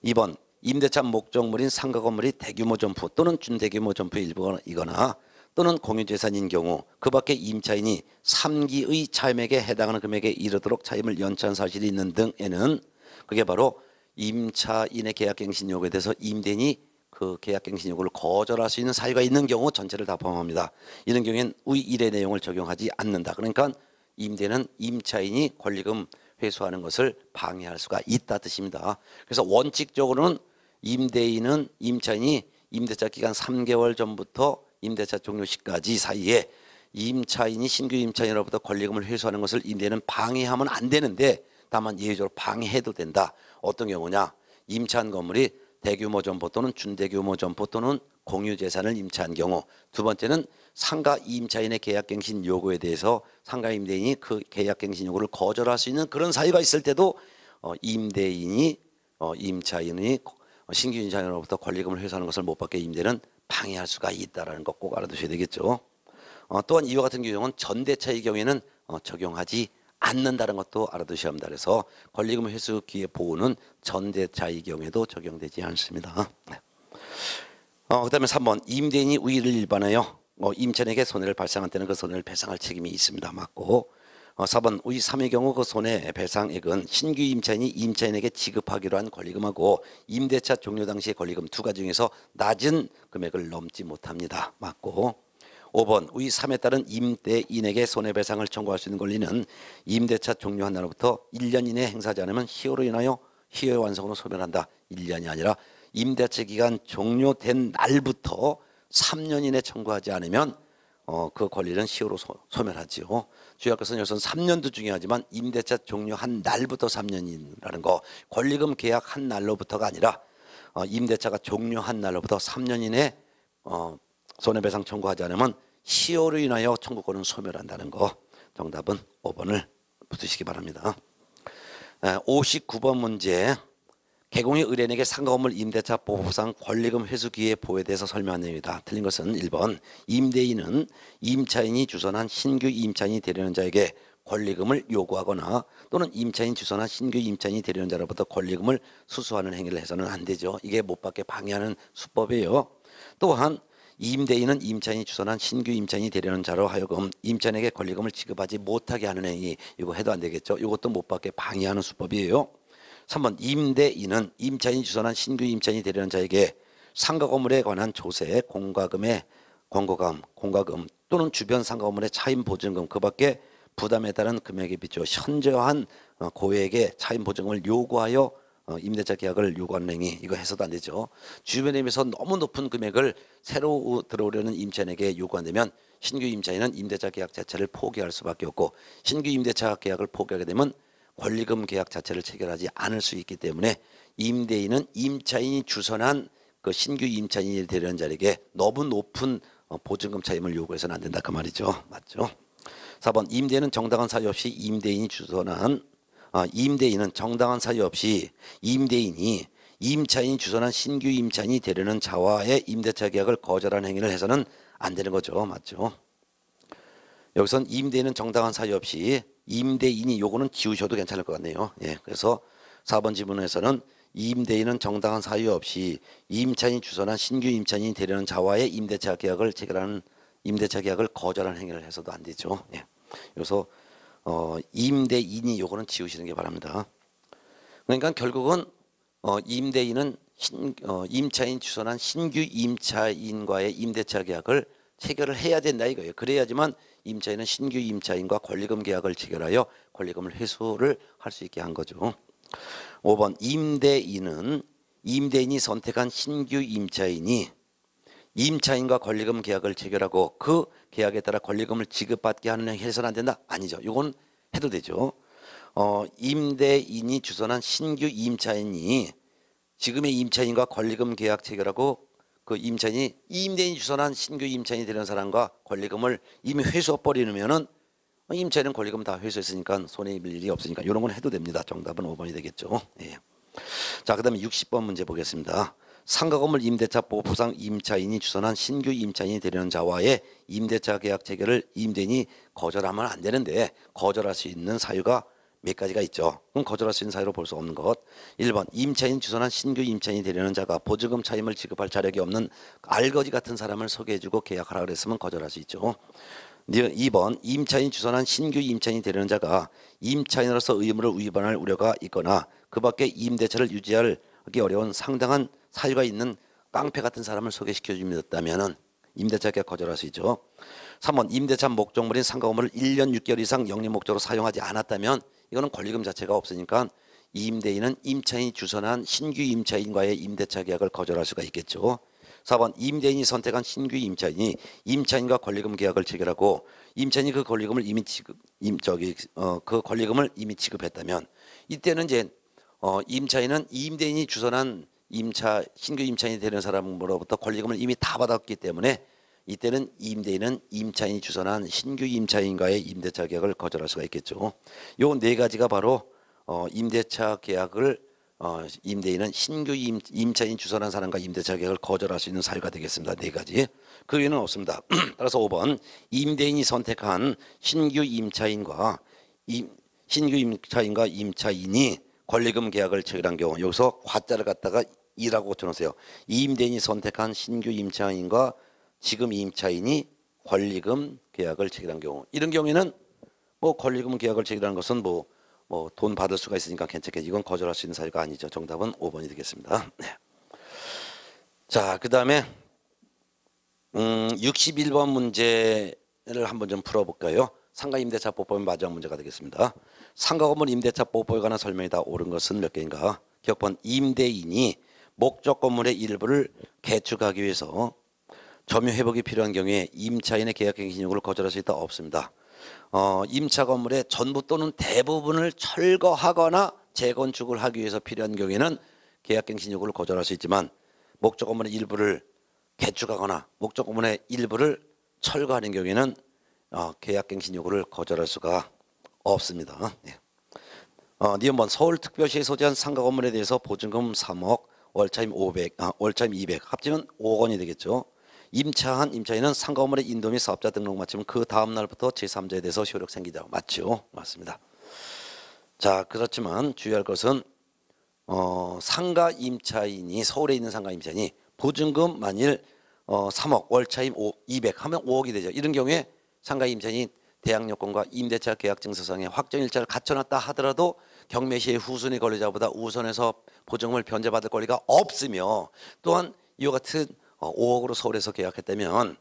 2번 임대차 목적물인 상가건물이 대규모 점포 또는 준대규모 점포의 일부이거나 또는 공유재산인 경우 그 밖에 임차인이 3기의 차임액에 해당하는 금액에 이르도록 차임을 연체한 사실이 있는 등에는 그게 바로 임차인의 계약갱신 요구에 대해서 임대인이 그 계약갱신 요구를 거절할 수 있는 사유가 있는 경우 전체를 다 포함합니다. 이런 경우에는 위 일의 내용을 적용하지 않는다. 그러니까 임대는 임차인이 권리금 회수하는 것을 방해할 수가 있다 뜻입니다. 그래서 원칙적으로는 임대인은 임차인이 임대차 기간 3개월 전부터 임대차 종료 시까지 사이에 임차인이 신규 임차인으로부터 권리금을 회수하는 것을 임대인은 방해하면 안 되는데 다만 예외적으로 방해해도 된다. 어떤 경우냐? 임차한 건물이 대규모 점포 또는 준대규모 점포 또는 공유재산을 임차한 경우, 두 번째는 상가 임차인의 계약갱신 요구에 대해서 상가 임대인이 그 계약갱신 요구를 거절할 수 있는 그런 사유가 있을 때도 임대인이 임차인이 신규 임차인으로부터 권리금을 회수하는 것을 못 받게 임대는 방해할 수가 있다는 거 꼭 알아두셔야 되겠죠. 또한 이와 같은 경우는 전대차의 경우에는 적용하지 않는다는 것도 알아두셔야 합니다. 그래서 권리금 회수 기회 보호는 전대차의 경우에도 적용되지 않습니다. 그다음에 3번 임대인이 우위를 일반하여 임차인에게 손해를 발생한 때는 그 손해를 배상할 책임이 있습니다. 맞고, 4번 우위 3의 경우 그 손해 배상액은 신규 임차인이 임차인에게 지급하기로 한 권리금하고 임대차 종료 당시의 권리금 두 가지 중에서 낮은 금액을 넘지 못합니다. 맞고, 5번 우위 3에 따른 임대인에게 손해배상을 청구할 수 있는 권리는 임대차 종료한 날로부터 1년 이내에 행사하지 않으면 희호로 인하여 희호의 완성으로 소멸한다. 1년이 아니라 임대차 기간 종료된 날부터 3년 이내 청구하지 않으면 그 권리는 시효로 소멸하지요. 주의할 것은 여기서 3년도 중요하지만 임대차 종료한 날부터 3년이라는 거, 권리금 계약한 날로부터가 아니라 임대차가 종료한 날로부터 3년 이내 손해배상 청구하지 않으면 시효로 인하여 청구권은 소멸한다는 거. 정답은 5번을 붙으시기 바랍니다. 59번 문제. 개공이 의뢰인에게 상가건물 임대차 보호상 권리금 회수 기회 보호에 대해서 설명한 내용이다. 틀린 것은 1번 임대인은 임차인이 주선한 신규 임차인이 되려는 자에게 권리금을 요구하거나 또는 임차인 주선한 신규 임차인이 되려는 자로부터 권리금을 수수하는 행위를 해서는 안 되죠. 이게 못 받게 방해하는 수법이에요. 또한 임대인은 임차인이 주선한 신규 임차인이 되려는 자로 하여금 임차인에게 권리금을 지급하지 못하게 하는 행위, 이거 해도 안 되겠죠. 이것도 못 받게 방해하는 수법이에요. 3번 임대인은 임차인이 주선한 신규 임차인이 되려는 자에게 상가 건물에 관한 조세, 공과금 또는 주변 상가 건물의 차임 보증금 그 밖에 부담에 따른 금액에 비추어 현저한 고액의 차임 보증금을 요구하여 임대차 계약을 요구하는 행위, 이거 해서도 안 되죠. 주변에 비해서 너무 높은 금액을 새로 들어오려는 임차인에게 요구한다면 신규 임차인은 임대차 계약 자체를 포기할 수밖에 없고, 신규 임대차 계약을 포기하게 되면 권리금 계약 자체를 체결하지 않을 수 있기 때문에 임대인은 임차인이 주선한 그 신규 임차인이 되려는 자에게 너무 높은 보증금 차임을 요구해서는 안 된다 그 말이죠. 맞죠? 4번 임대인은 정당한 사유 없이 임대인이 정당한 사유 없이 임대인이 임차인이 주선한 신규 임차인이 되려는 자와의 임대차 계약을 거절하는 행위를 해서는 안 되는 거죠. 맞죠? 여기선 임대인은 정당한 사유 없이 임대인이, 요거는 지우셔도 괜찮을 것 같네요. 예, 그래서 4번 지문에서는 임대인은 정당한 사유 없이 임차인이 주선한 신규 임차인이 되려는 자와의 임대차 계약을 체결하는 임대차 계약을 거절하는 행위를 해서도 안 되죠. 예. 그래서 임대인이, 요거는 지우시는 게 바랍니다. 그러니까 결국은 임대인은 임차인 주선한 신규 임차인과의 임대차 계약을 체결을 해야 된다 이거예요. 그래야지만 임차인은 신규 임차인과 권리금 계약을 체결하여 권리금을 회수를 할 수 있게 한 거죠. 5번 임대인이 선택한 신규 임차인이 임차인과 권리금 계약을 체결하고 그 계약에 따라 권리금을 지급받게 하는 행위 해서는 안 된다? 아니죠. 이건 해도 되죠. 임대인이 주선한 신규 임차인이 지금의 임차인과 권리금 계약 체결하고 그 임차인이 임대인이 주선한 신규 임차인이 되는 사람과 권리금을 이미 회수해버리면은 임차인은 권리금 다 회수했으니까 손해 입을 일이 없으니까 이런 건 해도 됩니다. 정답은 5번이 되겠죠. 예. 자, 그 다음에 60번 문제 보겠습니다. 상가 건물 임대차 보호상 임차인이 주선한 신규 임차인이 되려는 자와의 임대차 계약 체결을 임대인이 거절하면 안 되는데 거절할 수 있는 사유가 몇 가지가 있죠. 그럼 거절할 수 있는 사유로 볼 수 없는 것. 1번 임차인 주선한 신규 임차인이 되려는 자가 보증금 차임을 지급할 자력이 없는 알거지 같은 사람을 소개해주고 계약하라 그랬으면 거절할 수 있죠. 2번 임차인 주선한 신규 임차인이 되려는 자가 임차인으로서 의무를 위반할 우려가 있거나 그 밖에 임대차를 유지하기 어려운 상당한 사유가 있는 깡패 같은 사람을 소개시켜 주었다면 임대차 계약 거절할 수 있죠. 3번 임대차 목적물인 상가 건물을 1년 6개월 이상 영리 목적으로 사용하지 않았다면 이거는 권리금 자체가 없으니까 임대인은 임차인이 주선한 신규 임차인과의 임대차 계약을 거절할 수가 있겠죠. 4번 임대인이 선택한 신규 임차인이 임차인과 권리금 계약을 체결하고 임차인이 그 권리금을 이미 지급했다면 이때는 이제 임차인은 임대인이 주선한 신규 임차인이 되는 사람으로부터 권리금을 이미 다 받았기 때문에 이때는 임대인은 임차인이 주선한 신규 임차인과의 임대차 계약을 거절할 수가 있겠죠. 요 네 가지가 바로 임대차 계약을 임대인은 신규 임차인 주선한 사람과 임대차 계약을 거절할 수 있는 사유가 되겠습니다. 네 가지. 그 외에는 없습니다. 따라서 5번 임대인이 선택한 신규 임차인과 임차인이 권리금 계약을 체결한 경우, 여기서 과자를 갖다가 이라고 고쳐놓으세요. 임대인이 선택한 신규 임차인과 지금 임차인이 권리금 계약을 체결한 경우, 이런 경우에는 뭐 권리금 계약을 체결하는 것은 뭐 돈 받을 수가 있으니까 괜찮겠지. 이건 거절할 수 있는 사유가 아니죠. 정답은 5번이 되겠습니다. 네. 자, 그 다음에 61번 문제를 한번 좀 풀어볼까요? 상가임대차보법의 마지막 문제가 되겠습니다. 상가건물 임대차보법에 관한 설명이 다 옳은 것은 몇 개인가? 기억번 임대인이 목적 건물의 일부를 개축하기 위해서 점유 회복이 필요한 경우에 임차인의 계약갱신 요구를 거절할 수 있다? 없습니다. 임차 건물의 전부 또는 대부분을 철거하거나 재건축을 하기 위해서 필요한 경우에는 계약갱신 요구를 거절할 수 있지만 목적 건물의 일부를 개축하거나 목적 건물의 일부를 철거하는 경우에는 계약갱신 요구를 거절할 수가 없습니다. 예. 니은번 서울특별시에 소재한 상가 건물에 대해서 보증금 3억, 월차임 200 합치면 5억 원이 되겠죠. 임차한 임차인은 상가 건물의 인도 및 사업자 등록 마치면 그 다음 날부터 제3자에 대해서 효력 생기다. 맞죠? 맞습니다. 자, 그렇지만 주의할 것은 상가 임차인이 서울에 있는 상가 임차인이 보증금 만일 3억, 월차임 200 하면 5억이 되죠. 이런 경우에 상가 임차인이 대항 요건과 임대차 계약 증서상의 확정일자를 갖춰놨다 하더라도 경매시의 후순위 권리자보다 우선해서 보증금을 변제받을 권리가 없으며, 또한 이와 같은 5억으로 서울에서 계약했다면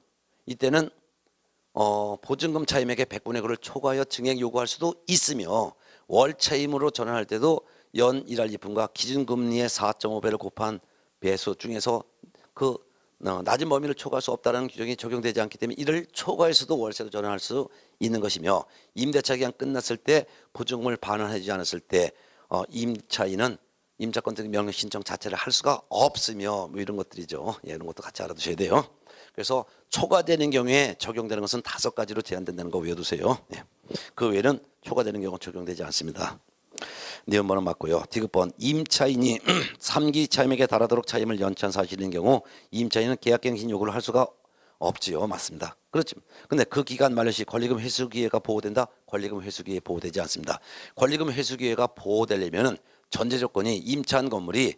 이때는 보증금 차임액의 100분의 9를 초과하여 증액 요구할 수도 있으며 월 차임으로 전환할 때도 연 일할 이품과 기준금리의 4.5배를 곱한 배수 중에서 그 낮은 범위를 초과할 수 없다는 규정이 적용되지 않기 때문에 이를 초과해서도 월세로 전환할 수 있는 것이며 임대차 기간 끝났을 때 보증금을 반환하지 않았을 때 임차인은 임차권 등기 명령 신청 자체를 할 수가 없으며 뭐 이런 것들이죠. 예, 이런 것도 같이 알아두셔야 돼요. 그래서 초과되는 경우에 적용되는 것은 5가지로 제한된다는 거 외워두세요. 예. 그 외에는 초과되는 경우 적용되지 않습니다. 내용번호 맞고요. 디귿번 임차인이 3기 차임액에 달하도록 차임을 연체한 사실이 있는 경우 임차인은 계약갱신 요구를 할 수가 없지요. 맞습니다. 그렇죠. 근데 그 기간 만료 시 권리금 회수 기회가 보호된다? 권리금 회수 기회 보호되지 않습니다. 권리금 회수 기회가 보호되려면은 전제 조건이 임차한 건물이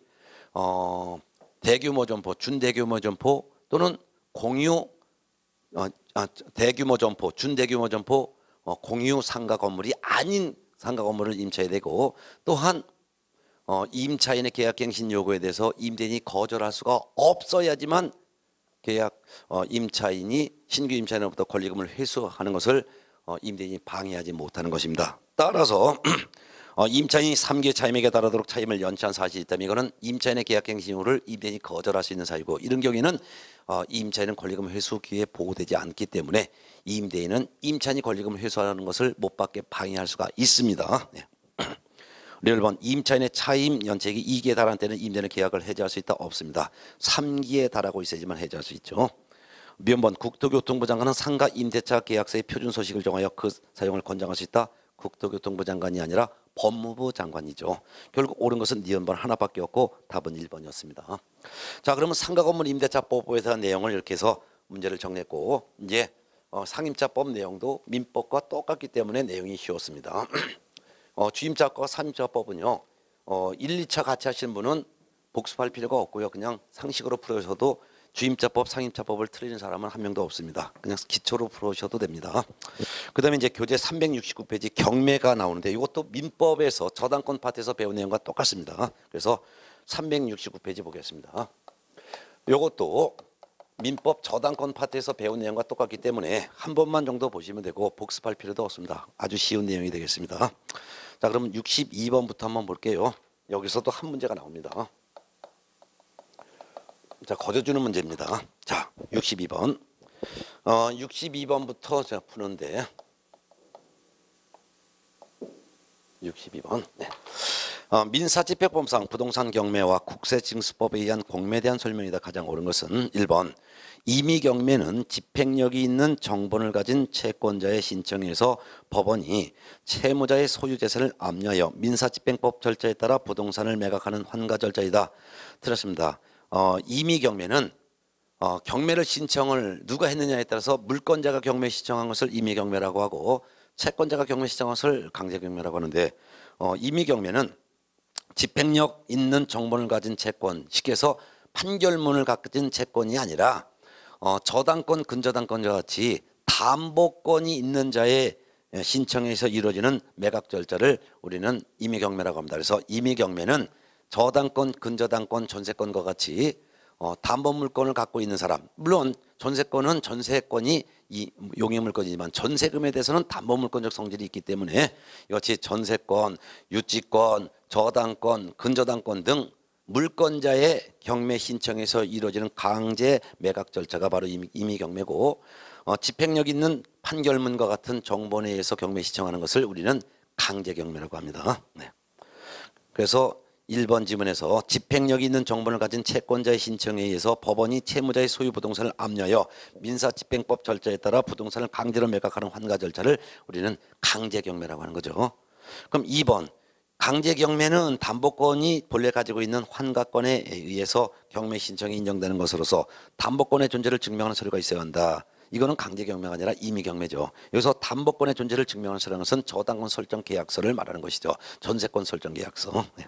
대규모 점포, 준대규모 점포 또는 공유 대규모 점포, 준대규모 점포 공유 상가 건물이 아닌 상가 건물을 임차해야 되고 또한 임차인의 계약갱신 요구에 대해서 임대인이 거절할 수가 없어야지만 계약 임차인이 신규 임차인으로부터 권리금을 회수하는 것을 임대인이 방해하지 못하는 것입니다. 따라서 임차인이 3개 차임액에 달하도록 차임을 연체한 사실이 있다면 이거는 임차인의 계약갱신 요구를 임대인이 거절할 수 있는 사유고 이런 경우에는 임차인은 권리금 회수 기회에 보호되지 않기 때문에 임대인은 임차인이 권리금을 회수하는 것을 못 받게 방해할 수가 있습니다. 네. 1번 임차인의 차임 연체액이 2기에 달한 때는 임대인은 계약을 해지할 수 있다? 없습니다. 3기에 달하고 있어야지만 해지할 수 있죠. 면번 국토교통부 장관은 상가 임대차 계약서의 표준 서식을 정하여 그 사용을 권장할 수 있다? 국토교통부 장관이 아니라 법무부 장관이죠. 결국 옳은 것은 니은번 하나밖에 없고 답은 1번이었습니다. 자, 그러면 상가 건물 임대차법에 대한 내용을 이렇게 해서 문제를 정리했고 이제 상임차법 내용도 민법과 똑같기 때문에 내용이 쉬웠습니다. 주임자법과 상임자법은요 1, 2차 같이 하시는 분은 복습할 필요가 없고요. 그냥 상식으로 풀으셔도 주임자법, 상임자법을 틀리는 사람은 한 명도 없습니다. 그냥 기초로 풀으셔도 됩니다. 그 다음에 이제 교재 369페이지 경매가 나오는데 이것도 민법에서 저당권 파트에서 배운 내용과 똑같습니다. 그래서 369페이지 보겠습니다. 이것도 민법 저당권 파트에서 배운 내용과 똑같기 때문에 한 번만 정도 보시면 되고 복습할 필요도 없습니다. 아주 쉬운 내용이 되겠습니다. 자, 그럼 62번부터 한번 볼게요. 여기서도 한 문제가 나옵니다. 자, 거저주는 문제입니다. 자, 62번. 62번부터 제가 푸는데 62번. 네. 민사집행법상 부동산 경매와 국세징수법에 의한 공매에 대한 설명이다. 가장 옳은 것은 1번 임의경매는 집행력이 있는 정본을 가진 채권자의 신청에 의해서 법원이 채무자의 소유재산을 압류하여 민사집행법 절차에 따라 부동산을 매각하는 환가 절차이다. 틀렸습니다. 임의경매는 경매를 신청을 누가 했느냐에 따라서 물권자가 경매 신청한 것을 임의경매라고 하고 채권자가 경매 신청한 것을 강제경매라고 하는데 임의경매는 집행력 있는 정본을 가진 채권, 쉽게 해서 판결문을 가진 채권이 아니라 저당권, 근저당권과 같이 담보권이 있는 자의 신청에서 이루어지는 매각 절차를 우리는 임의경매라고 합니다. 그래서 임의경매는 저당권, 근저당권, 전세권과 같이 담보물권을 갖고 있는 사람, 물론 전세권은 전세권이 용의물권이지만 전세금에 대해서는 담보물권적 성질이 있기 때문에 이같이 전세권, 유치권, 저당권, 근저당권 등 물권자의 경매 신청에서 이루어지는 강제 매각 절차가 바로 임의경매고 집행력 있는 판결문과 같은 정본에 의해서 경매 신청하는 것을 우리는 강제경매라고 합니다. 네. 그래서 1번 지문에서 집행력이 있는 정본을 가진 채권자의 신청에 의해서 법원이 채무자의 소유 부동산을 압류하여 민사집행법 절차에 따라 부동산을 강제로 매각하는 환가 절차를 우리는 강제경매라고 하는 거죠. 그럼 2번 강제경매는 담보권이 본래 가지고 있는 환가권에 의해서 경매 신청이 인정되는 것으로서 담보권의 존재를 증명하는 서류가 있어야 한다. 이거는 강제경매가 아니라 임의경매죠. 여기서 담보권의 존재를 증명하는 서류는 저당권 설정 계약서를 말하는 것이죠. 전세권 설정 계약서. 네.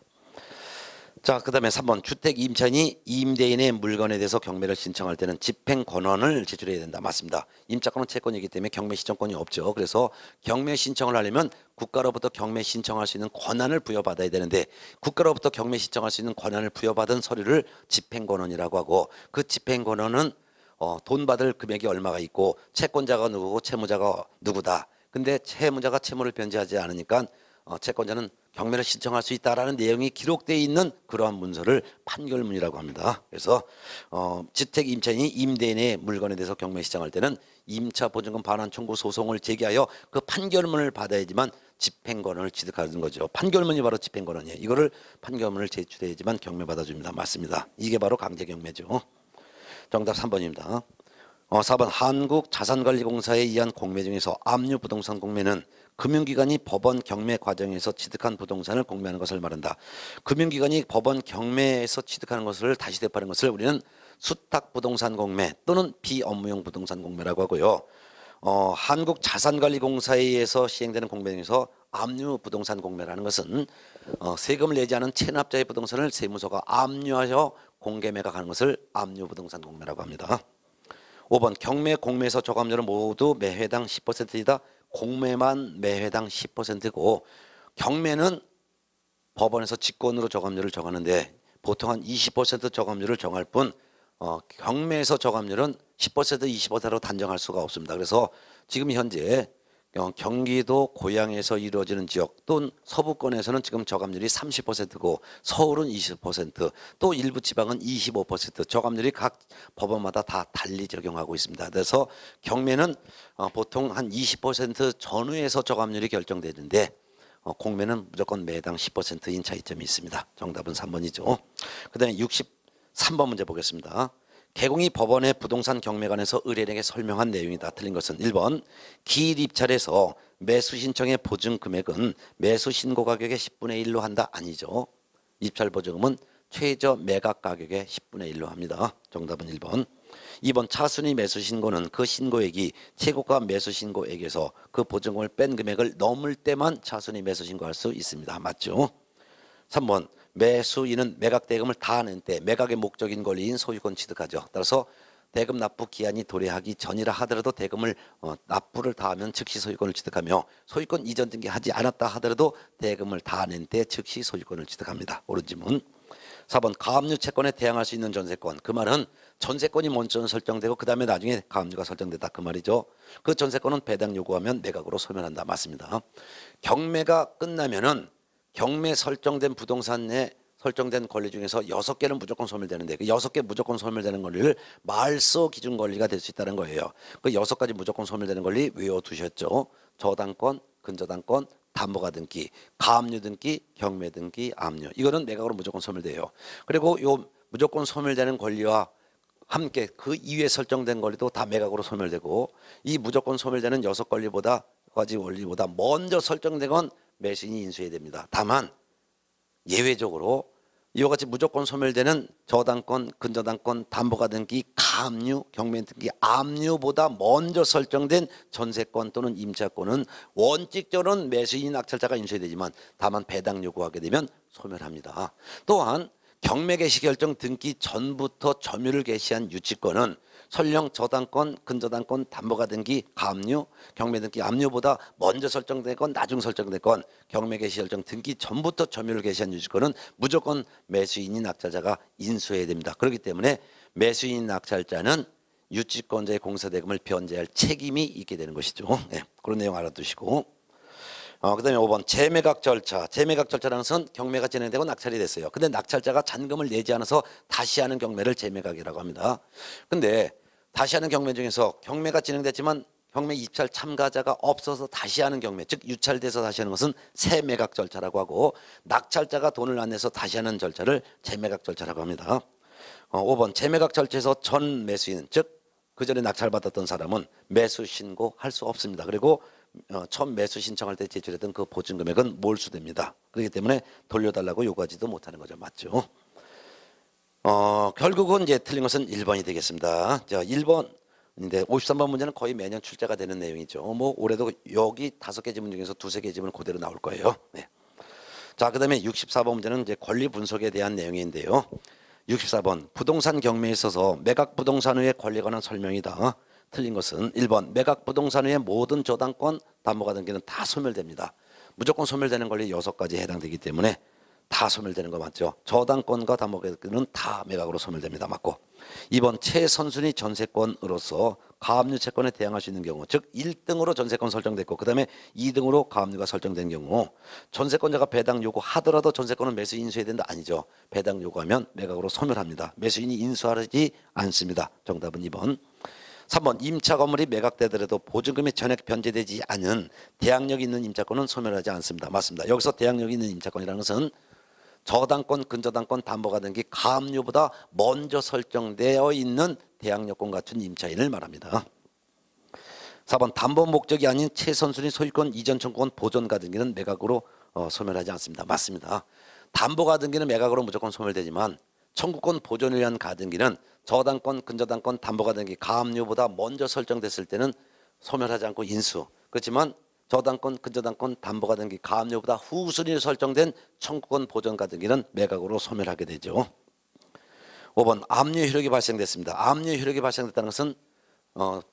자, 그다음에 3번 주택 임차인이 임대인의 물건에 대해서 경매를 신청할 때는 집행 권한을 제출해야 된다. 맞습니다. 임차권은 채권이기 때문에 경매 신청권이 없죠. 그래서 경매 신청을 하려면 국가로부터 경매 신청할 수 있는 권한을 부여받아야 되는데 국가로부터 경매 신청할 수 있는 권한을 부여받은 서류를 집행 권한이라고 하고 그 집행 권한은 돈 받을 금액이 얼마가 있고 채권자가 누구고 채무자가 누구다. 근데 채무자가 채무를 변제하지 않으니까 채권자는 경매를 신청할 수 있다라는 내용이 기록되어 있는 그러한 문서를 판결문이라고 합니다. 그래서 주택 임차인이 임대인의 물건에 대해서 경매 신청할 때는 임차 보증금 반환 청구 소송을 제기하여 그 판결문을 받아야지만 집행권을 취득하는 거죠. 판결문이 바로 집행권이에요. 이거를 판결문을 제출해야지만 경매 받아줍니다. 맞습니다. 이게 바로 강제 경매죠. 정답 3번입니다. 4번 한국자산관리공사에 의한 공매 중에서 압류 부동산 공매는 금융기관이 법원 경매 과정에서 취득한 부동산을 공매하는 것을 말한다. 금융기관이 법원 경매에서 취득하는 것을 다시 대파하는 것을 우리는 수탁부동산 공매 또는 비업무용 부동산 공매라고 하고요. 한국자산관리공사에 의해서 시행되는 공매 중에서 압류 부동산 공매라는 것은 세금을 내지 않은 체납자의 부동산을 세무서가 압류하여 공개 매각하는 것을 압류 부동산 공매라고 합니다. 5번 경매 공매에서 저감료는 모두 매회당 10%이다. 공매만 매회당 10%고 경매는 법원에서 직권으로 저감료를 정하는데 보통 한 20% 저감료를 정할 뿐 경매에서 저감료는 10% 20%로 단정할 수가 없습니다. 그래서 지금 현재 경기도 고양에서 이루어지는 지역 또는 서부권에서는 지금 저감률이 30%고 서울은 20%, 또 일부 지방은 25% 저감률이 각 법원마다 다 달리 적용하고 있습니다. 그래서 경매는 보통 한 20% 전후에서 저감률이 결정되는데 공매는 무조건 매당 10%인 차이점이 있습니다. 정답은 3번이죠. 그 다음에 63번 문제 보겠습니다. 개공이 법원의 부동산 경매관에서 의뢰인에게 설명한 내용이다. 틀린 것은 1번 기일 입찰에서 매수 신청의 보증 금액은 매수 신고 가격의 10분의 1로 한다. 아니죠. 입찰 보증금은 최저 매각 가격의 10분의 1로 합니다. 정답은 1번. 2번 차순위 매수 신고는 그 신고액이 최고가 매수 신고액에서 그 보증금을 뺀 금액을 넘을 때만 차순위 매수 신고할 수 있습니다. 맞죠? 3번 매수인은 매각 대금을 다 낸 때 매각의 목적인 권리인 소유권 취득하죠. 따라서 대금 납부 기한이 도래하기 전이라 하더라도 대금을 납부를 다 하면 즉시 소유권을 취득하며 소유권 이전 등기하지 않았다 하더라도 대금을 다 낸 때 즉시 소유권을 취득합니다. 옳은 질문. 4번 가압류 채권에 대항할 수 있는 전세권. 그 말은 전세권이 먼저 설정되고 그 다음에 나중에 가압류가 설정됐다 그 말이죠. 그 전세권은 배당 요구하면 매각으로 소멸한다. 맞습니다. 경매가 끝나면은 경매 설정된 부동산에 설정된 권리 중에서 6개는 무조건 소멸되는데 그 6개 무조건 소멸되는 권리를 말소 기준 권리가 될 수 있다는 거예요. 그 6가지 무조건 소멸되는 권리 외워두셨죠. 저당권, 근저당권, 담보가 등기, 가압류 등기, 경매 등기, 압류. 이거는 매각으로 무조건 소멸돼요. 그리고 요 무조건 소멸되는 권리와 함께 그 이후에 설정된 권리도 다 매각으로 소멸되고 이 무조건 소멸되는 6권리보다 가지 권리보다 먼저 설정된 건 매수인이 인수해야 됩니다. 다만 예외적으로 이와 같이 무조건 소멸되는 저당권, 근저당권, 담보가 등기, 가압류, 경매 등기, 압류보다 먼저 설정된 전세권 또는 임차권은 원칙적으로는 매수인 낙찰자가 인수해야 되지만 다만 배당 요구하게 되면 소멸합니다. 또한 경매 개시 결정 등기 전부터 점유를 개시한 유치권은 설령 저당권, 근저당권, 담보가 등기, 가압류, 경매 등기, 압류보다 먼저 설정된 건 나중 설정된 건 경매 개시 결정 등기 전부터 점유를 개시한 유치권은 무조건 매수인이 낙찰자가 인수해야 됩니다. 그렇기 때문에 매수인 낙찰자는 유치권자의 공사대금을 변제할 책임이 있게 되는 것이죠. 네, 그런 내용 알아두시고 그다음에 5번 재매각 절차. 재매각 절차라는 것은 경매가 진행되고 낙찰이 됐어요. 근데 낙찰자가 잔금을 내지 않아서 다시 하는 경매를 재매각이라고 합니다. 근데 다시 하는 경매 중에서 경매가 진행됐지만 경매 입찰 참가자가 없어서 다시 하는 경매, 즉 유찰돼서 다시 하는 것은 새매각 절차라고 하고 낙찰자가 돈을 안 내서 다시 하는 절차를 재매각 절차라고 합니다. 5번 재매각 절차에서 전 매수인, 즉 그 전에 낙찰받았던 사람은 매수 신고할 수 없습니다. 그리고 처음 매수 신청할 때 제출했던 그 보증 금액은 몰수됩니다. 그렇기 때문에 돌려달라고 요구하지도 못하는 거죠. 맞죠? 결국은 이제 틀린 것은 1번이 되겠습니다. 자, 1번인데 53번 문제는 거의 매년 출제가 되는 내용이죠. 뭐 올해도 여기 5개 지문 중에서 2-3개 지문은 그대로 나올 거예요. 네. 자, 그다음에 64번 문제는 이제 권리 분석에 대한 내용인데요. 64번 부동산 경매에 있어서 매각 부동산의 권리에 관한 설명이다. 틀린 것은 1번 매각 부동산의 모든 저당권, 담보가 등기는 다 소멸됩니다. 무조건 소멸되는 권리 6가지에 해당되기 때문에 다 소멸되는 거 맞죠? 저당권과 담보가는 다 매각으로 소멸됩니다. 맞고. 2번 최선순위 전세권으로서 가압류 채권에 대항할 수 있는 경우, 즉 1등으로 전세권 설정됐고 그 다음에 2등으로 가압류가 설정된 경우 전세권자가 배당 요구하더라도 전세권은 매수 인수해야 된다? 아니죠. 배당 요구하면 매각으로 소멸합니다. 매수인이 인수하지 않습니다. 정답은 2번. 3번 임차 건물이 매각되더라도 보증금이 전액 변제되지 않은 대항력이 있는 임차권은 소멸하지 않습니다. 맞습니다. 여기서 대항력이 있는 임차권이라는 것은 저당권, 근저당권, 담보가 등기 가압류보다 먼저 설정되어 있는 대항력권 갖춘 임차인을 말합니다. 4번 담보 목적이 아닌 최선순위 소유권 이전 청구권 보존가 등기는 매각으로 소멸하지 않습니다. 맞습니다. 담보가 등기는 매각으로 무조건 소멸되지만 청구권 보존을 위한 가등기는 저당권, 근저당권, 담보가 등기 가압류보다 먼저 설정됐을 때는 소멸하지 않고 인수. 그렇지만 저당권, 근저당권, 담보가 등기 가압류보다 후순위로 설정된 청구권 보존가 등기는 매각으로 소멸하게 되죠. 5번 압류 효력이 발생됐습니다. 압류 효력이 발생됐다는 것은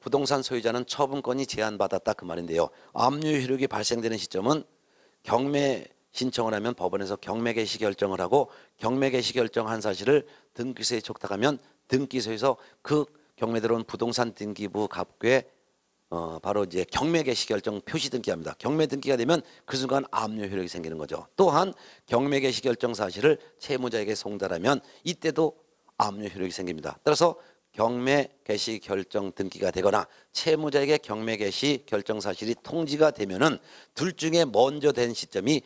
부동산 소유자는 처분권이 제한받았다 그 말인데요. 압류 효력이 발생되는 시점은 경매 신청을 하면 법원에서 경매 개시 결정을 하고 경매 개시 결정한 사실을 등기소에 촉탁하면 등기소에서 그 경매 들어온 부동산 등기부 갑부에 바로 이제 경매 개시 결정 표시 등기합니다. 경매 등기가 되면 그 순간 압류 효력이 생기는 거죠. 또한 경매 개시 결정 사실을 채무자에게 송달하면 이때도 압류 효력이 생깁니다. 따라서 경매 개시 결정 등기가 되거나 채무자에게 경매 개시 결정 사실이 통지가 되면은 둘 중에 먼저 된 시점이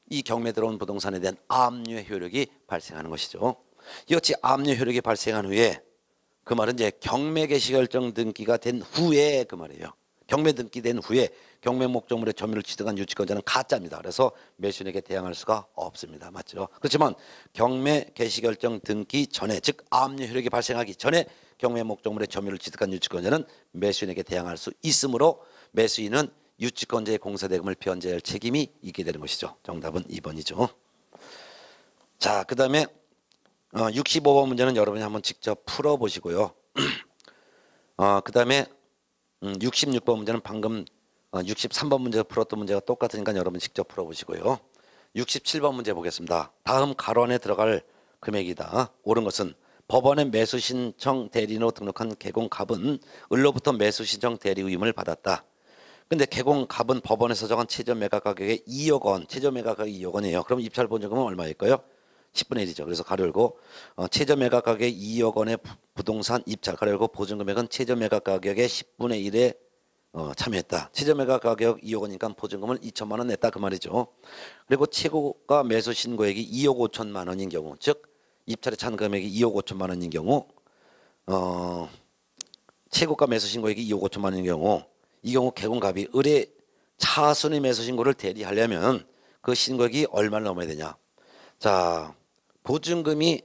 이 경매 들어온 부동산에 대한 압류 효력이 발생하는 것이죠. 이같이 압류 효력이 발생한 후에 그 말은 이제 경매 개시 결정 등기가 된 후에 그 말이에요. 경매 등기된 후에 경매 목적물의 점유를 취득한 유치권자는 가짜입니다. 그래서 매수인에게 대항할 수가 없습니다. 맞죠? 그렇지만 경매 개시 결정 등기 전에, 즉 압류 효력이 발생하기 전에 경매 목적물의 점유를 취득한 유치권자는 매수인에게 대항할 수 있으므로 매수인은 유치권자의 공사대금을 변제할 책임이 있게 되는 것이죠. 정답은 2번이죠. 자, 그 다음에 65번 문제는 여러분이 한번 직접 풀어보시고요. 그 다음에 66번 문제는 방금 63번 문제 풀었던 문제가 똑같으니까 여러분 직접 풀어보시고요. 67번 문제 보겠습니다. 다음 가론에 들어갈 금액이다. 옳은 것은 법원에 매수신청 대리인으로 등록한 개공갑은 을로부터 매수신청 대리 의무를 받았다. 근데 개공갑은 법원에서 정한 최저 매각 가격의 2억 원, 최저 매각 가격이 2억 원이에요. 그럼 입찰 보증금은 얼마일까요? 10분의 1이죠. 그래서 가로 열고 최저 매각 가격의 2억 원의 부동산 입찰, 가로 열고 보증금액은 최저 매각 가격의 10분의 1에 참여했다. 최저 매각 가격 2억 원이니까 보증금을 2천만 원 냈다 그 말이죠. 그리고 최고가 매수 신고액이 2억 5천만 원인 경우, 즉 입찰에 찬 금액이 2억 5천만 원인 경우 최고가 매수 신고액이 2억 5천만 원인 경우 이 경우 개공갑이 을의 차순위 매수 신고를 대리하려면 그 신고액이 얼마를 넘어야 되냐. 자, 보증금이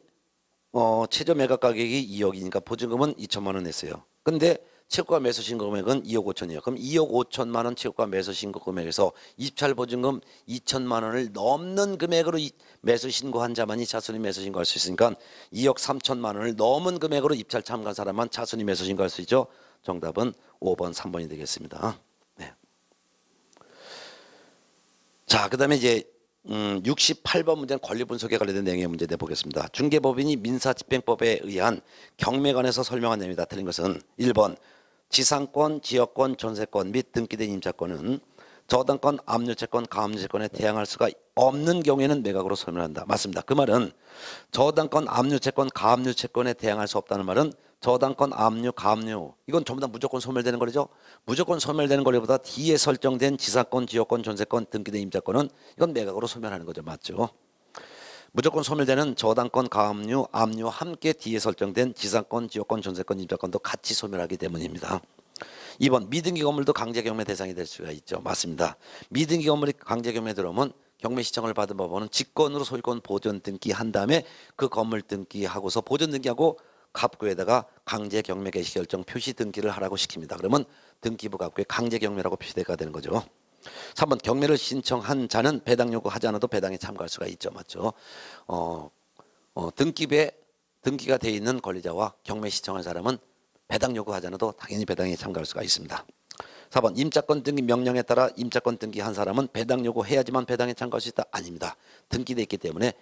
최저 매각 가격이 2억이니까 보증금은 2천만 원 냈어요. 근데 최고가 매수 신고 금액은 2억 5천이에요. 그럼 2억 5천만 원 최고가 매수 신고 금액에서 입찰 보증금 2천만 원을 넘는 금액으로 매수 신고한 자만이 차순위 매수 신고할 수 있으니까 2억 3천만 원을 넘은 금액으로 입찰 참가한 사람만 차순위 매수 신고할 수 있죠. 정답은 5번, 3번이 되겠습니다. 네. 자, 그다음에 이제 68번 문제는 권리 분석에 관련된 내용의 문제 내보겠습니다. 중개법인이 민사집행법에 의한 경매관에서 설명한 내용이다. 틀린 것은 1번 지상권, 지역권, 전세권 및 등기된 임차권은 저당권, 압류채권, 가압류채권에 대항할 수가 없는 경우에는 매각으로 소멸한다. 맞습니다. 그 말은 저당권, 압류채권, 가압류채권에 대항할 수 없다는 말은 저당권, 압류, 가압류 이건 전부 다 무조건 소멸되는 거죠. 무조건 소멸되는 거리보다 뒤에 설정된 지상권, 지역권, 전세권, 등기된 임차권은 이건 매각으로 소멸하는 거죠. 맞죠? 무조건 소멸되는 저당권, 가압류, 압류와 함께 뒤에 설정된 지상권, 지역권, 전세권, 임차권도 같이 소멸하기 때문입니다. 2번 미등기 건물도 강제 경매 대상이 될 수가 있죠. 맞습니다. 미등기 건물이 강제 경매에 들어오면 경매 시청을 받은 법원은 직권으로 소유권 보존 등기한 다음에 그 건물 등기하고서 보존 등기하고 갑구에다가 강제 경매 개시 결정 표시 등기를 하라고 시킵니다. 그러면 등기부 갑구에 강제 경매라고 표시가 되는 거죠. 3번 경매를 신청한 자는 배당 요구하지 않아도 배당에 참가할 수가 있죠. 맞죠? 등기가 돼 있는 권리자와 경매 신청한 사람은 배당 요구하지 않아도 당연히 배당에 참가할 수가 있습니다. 4번 임차권 등기 명령에 따라 임차권 등기한 사람은 배당 요구해야지만 배당에 참가할 수 있다? 아닙니다. 등기돼 있기 때문에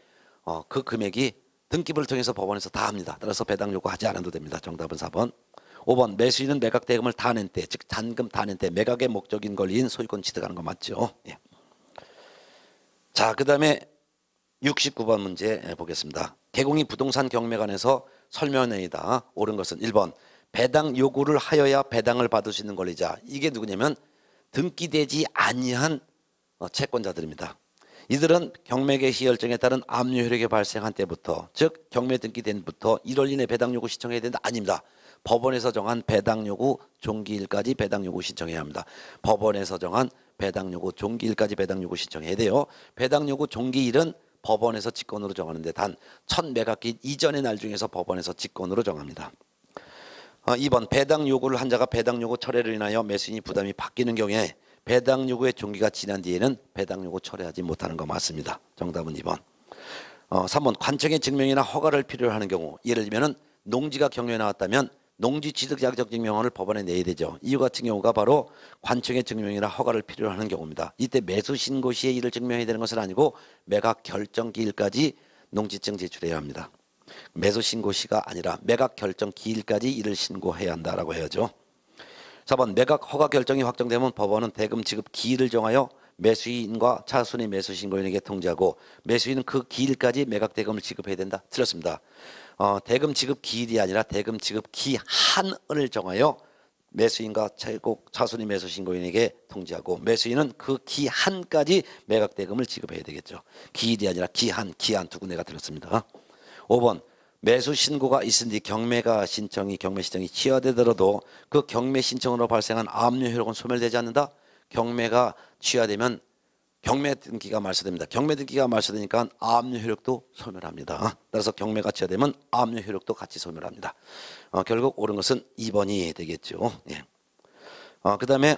그 금액이 등기부를 통해서 법원에서 다 합니다. 따라서 배당 요구하지 않아도 됩니다. 정답은 4번. 5번 매수인은 매각 대금을 다 낸 때, 즉 잔금 다 낸 때 매각의 목적인 권리인 소유권 취득하는 거 맞죠? 예. 자, 그 다음에 69번 문제 보겠습니다. 개공이 부동산 경매관에서 설명회의다. 옳은 것은 1번 배당 요구를 하여야 배당을 받을 수 있는 권리자. 이게 누구냐면 등기되지 아니한 채권자들입니다. 이들은 경매 개시 결정에 따른 압류 효력이 발생한 때부터, 즉 경매 등기된 부터 1월 이내 배당 요구 신청해야 된다? 아닙니다. 법원에서 정한 배당 요구 종기일까지 배당 요구 신청해야 합니다. 법원에서 정한 배당 요구 종기일까지 배당 요구 신청해야 돼요. 배당 요구 종기일은 법원에서 직권으로 정하는데 단 첫 매각기 이전의 날 중에서 법원에서 직권으로 정합니다. 2번 배당 요구를 한 자가 배당 요구 철회를 인하여 매수인이 부담이 바뀌는 경우에 배당 요구의 종기가 지난 뒤에는 배당 요구 철회하지 못하는 거 맞습니다. 정답은 2번. 3번 관청의 증명이나 허가를 필요로 하는 경우, 예를 들면 농지가 경매에 나왔다면 농지 취득 자격 증명원을 법원에 내야 되죠. 이와 같은 경우가 바로 관청의 증명이나 허가를 필요로 하는 경우입니다. 이때 매수 신고 시에 이를 증명해야 되는 것은 아니고 매각 결정 기일까지 농지증 제출해야 합니다. 매수 신고 시가 아니라 매각 결정 기일까지 이를 신고해야 한다라고 해야죠. 4번 매각 허가 결정이 확정되면 법원은 대금 지급 기일을 정하여 매수인과 차순위 매수 신고인에게 통지하고 매수인은 그 기일까지 매각 대금을 지급해야 된다. 틀렸습니다. 대금 지급 기일이 아니라 대금 지급 기한을 정하여 매수인과 차순위 매수 신고인에게 통지하고 매수인은 그 기한까지 매각 대금을 지급해야 되겠죠. 기일이 아니라 기한 두 군데가 들었습니다. 5번 매수 신고가 있은 뒤 경매 신청이 취하되더라도 그 경매 신청으로 발생한 압류 효력은 소멸되지 않는다. 경매가 취하되면 경매 등기가 말소됩니다. 경매 등기가 말소되니까 압류 효력도 소멸합니다. 따라서 경매가 취하되면 압류 효력도 같이 소멸합니다. 결국 옳은 것은 2번이 되겠죠. 예. 그 다음에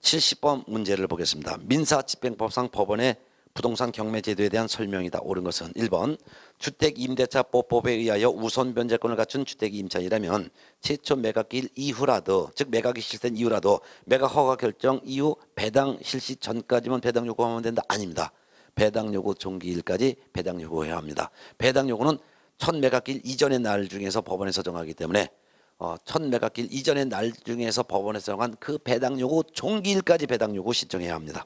70번 문제를 보겠습니다. 민사집행법상 법원의 부동산 경매 제도에 대한 설명이다. 옳은 것은 1번 주택임대차보법에 의하여 우선 변제권을 갖춘 주택이 임차인이라면 최초 매각일 이후라도, 즉 매각이 실시된 이후라도 매각 허가 결정 이후 배당 실시 전까지만 배당 요구하면 된다? 아닙니다. 배당 요구 종기일까지 배당 요구해야 합니다. 배당 요구는 첫 매각일 이전의 날 중에서 법원에서 정하기 때문에 첫 매각일 이전의 날 중에서 법원에서 정한 그 배당 요구 종기일까지 배당 요구 신청해야 합니다.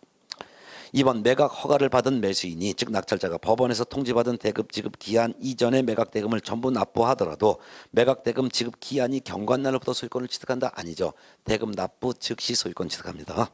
2번 매각 허가를 받은 매수인이, 즉 낙찰자가 법원에서 통지받은 대금 지급 기한 이전의 매각 대금을 전부 납부하더라도 매각 대금 지급 기한이 경과날로부터 소유권을 취득한다? 아니죠. 대금 납부 즉시 소유권 취득합니다.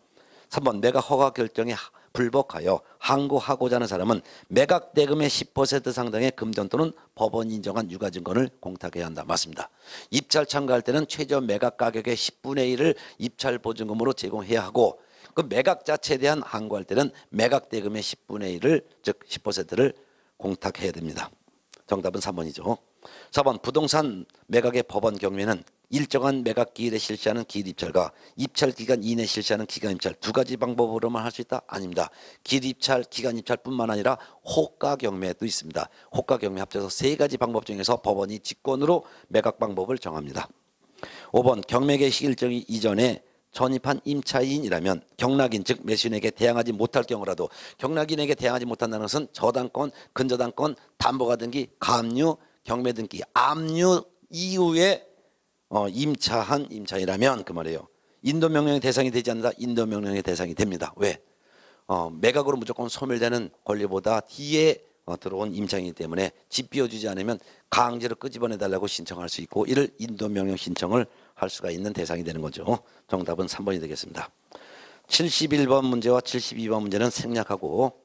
3번 매각 허가 결정에 불복하여 항고하고자 하는 사람은 매각 대금의 10% 상당의 금전 또는 법원 인정한 유가 증권을 공탁해야 한다. 맞습니다. 입찰 참가할 때는 최저 매각 가격의 10분의 1을 입찰 보증금으로 제공해야 하고, 그 매각 자체에 대한 항고할 때는 매각 대금의 10분의 1을, 즉 10%를 공탁해야 됩니다. 정답은 3번이죠. 4번 부동산 매각의 법원 경매는 일정한 매각 기일에 실시하는 기일 입찰과 입찰 기간 이내 실시하는 기간 입찰 두 가지 방법으로만 할 수 있다? 아닙니다. 기일 입찰, 기간 입찰뿐만 아니라 호가 경매도 있습니다. 호가 경매 합쳐서 세 가지 방법 중에서 법원이 직권으로 매각 방법을 정합니다. 5번 경매 개시 일정이 이전에 전입한 임차인이라면 경락인, 즉 매수인에게 대항하지 못할 경우라도, 경락인에게 대항하지 못한다는 것은 저당권, 근저당권, 담보가 등기, 감류, 경매 등기, 압류 이후에 임차한 임차인이라면 그 말이에요. 인도명령의 대상이 되지 않는다? 인도명령의 대상이 됩니다. 왜? 매각으로 무조건 소멸되는 권리보다 뒤에 들어온 임차인이기 때문에 집 비워주지 않으면 강제로 끄집어내달라고 신청할 수 있고, 이를 인도명령 신청을 할 수가 있는 대상이 되는 거죠. 정답은 3번이 되겠습니다. 71번 문제와 72번 문제는 생략하고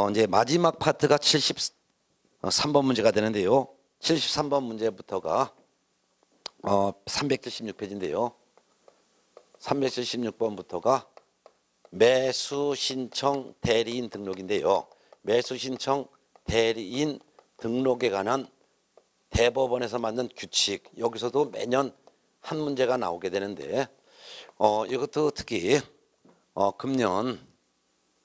이제 마지막 파트가 73번 문제가 되는데요. 73번 문제부터가 376페이지인데요. 376번부터가 매수 신청 대리인 등록인데요. 매수 신청 대리인 등록에 관한 대법원에서 만든 규칙, 여기서도 매년 한 문제가 나오게 되는데 이것도 특히 금년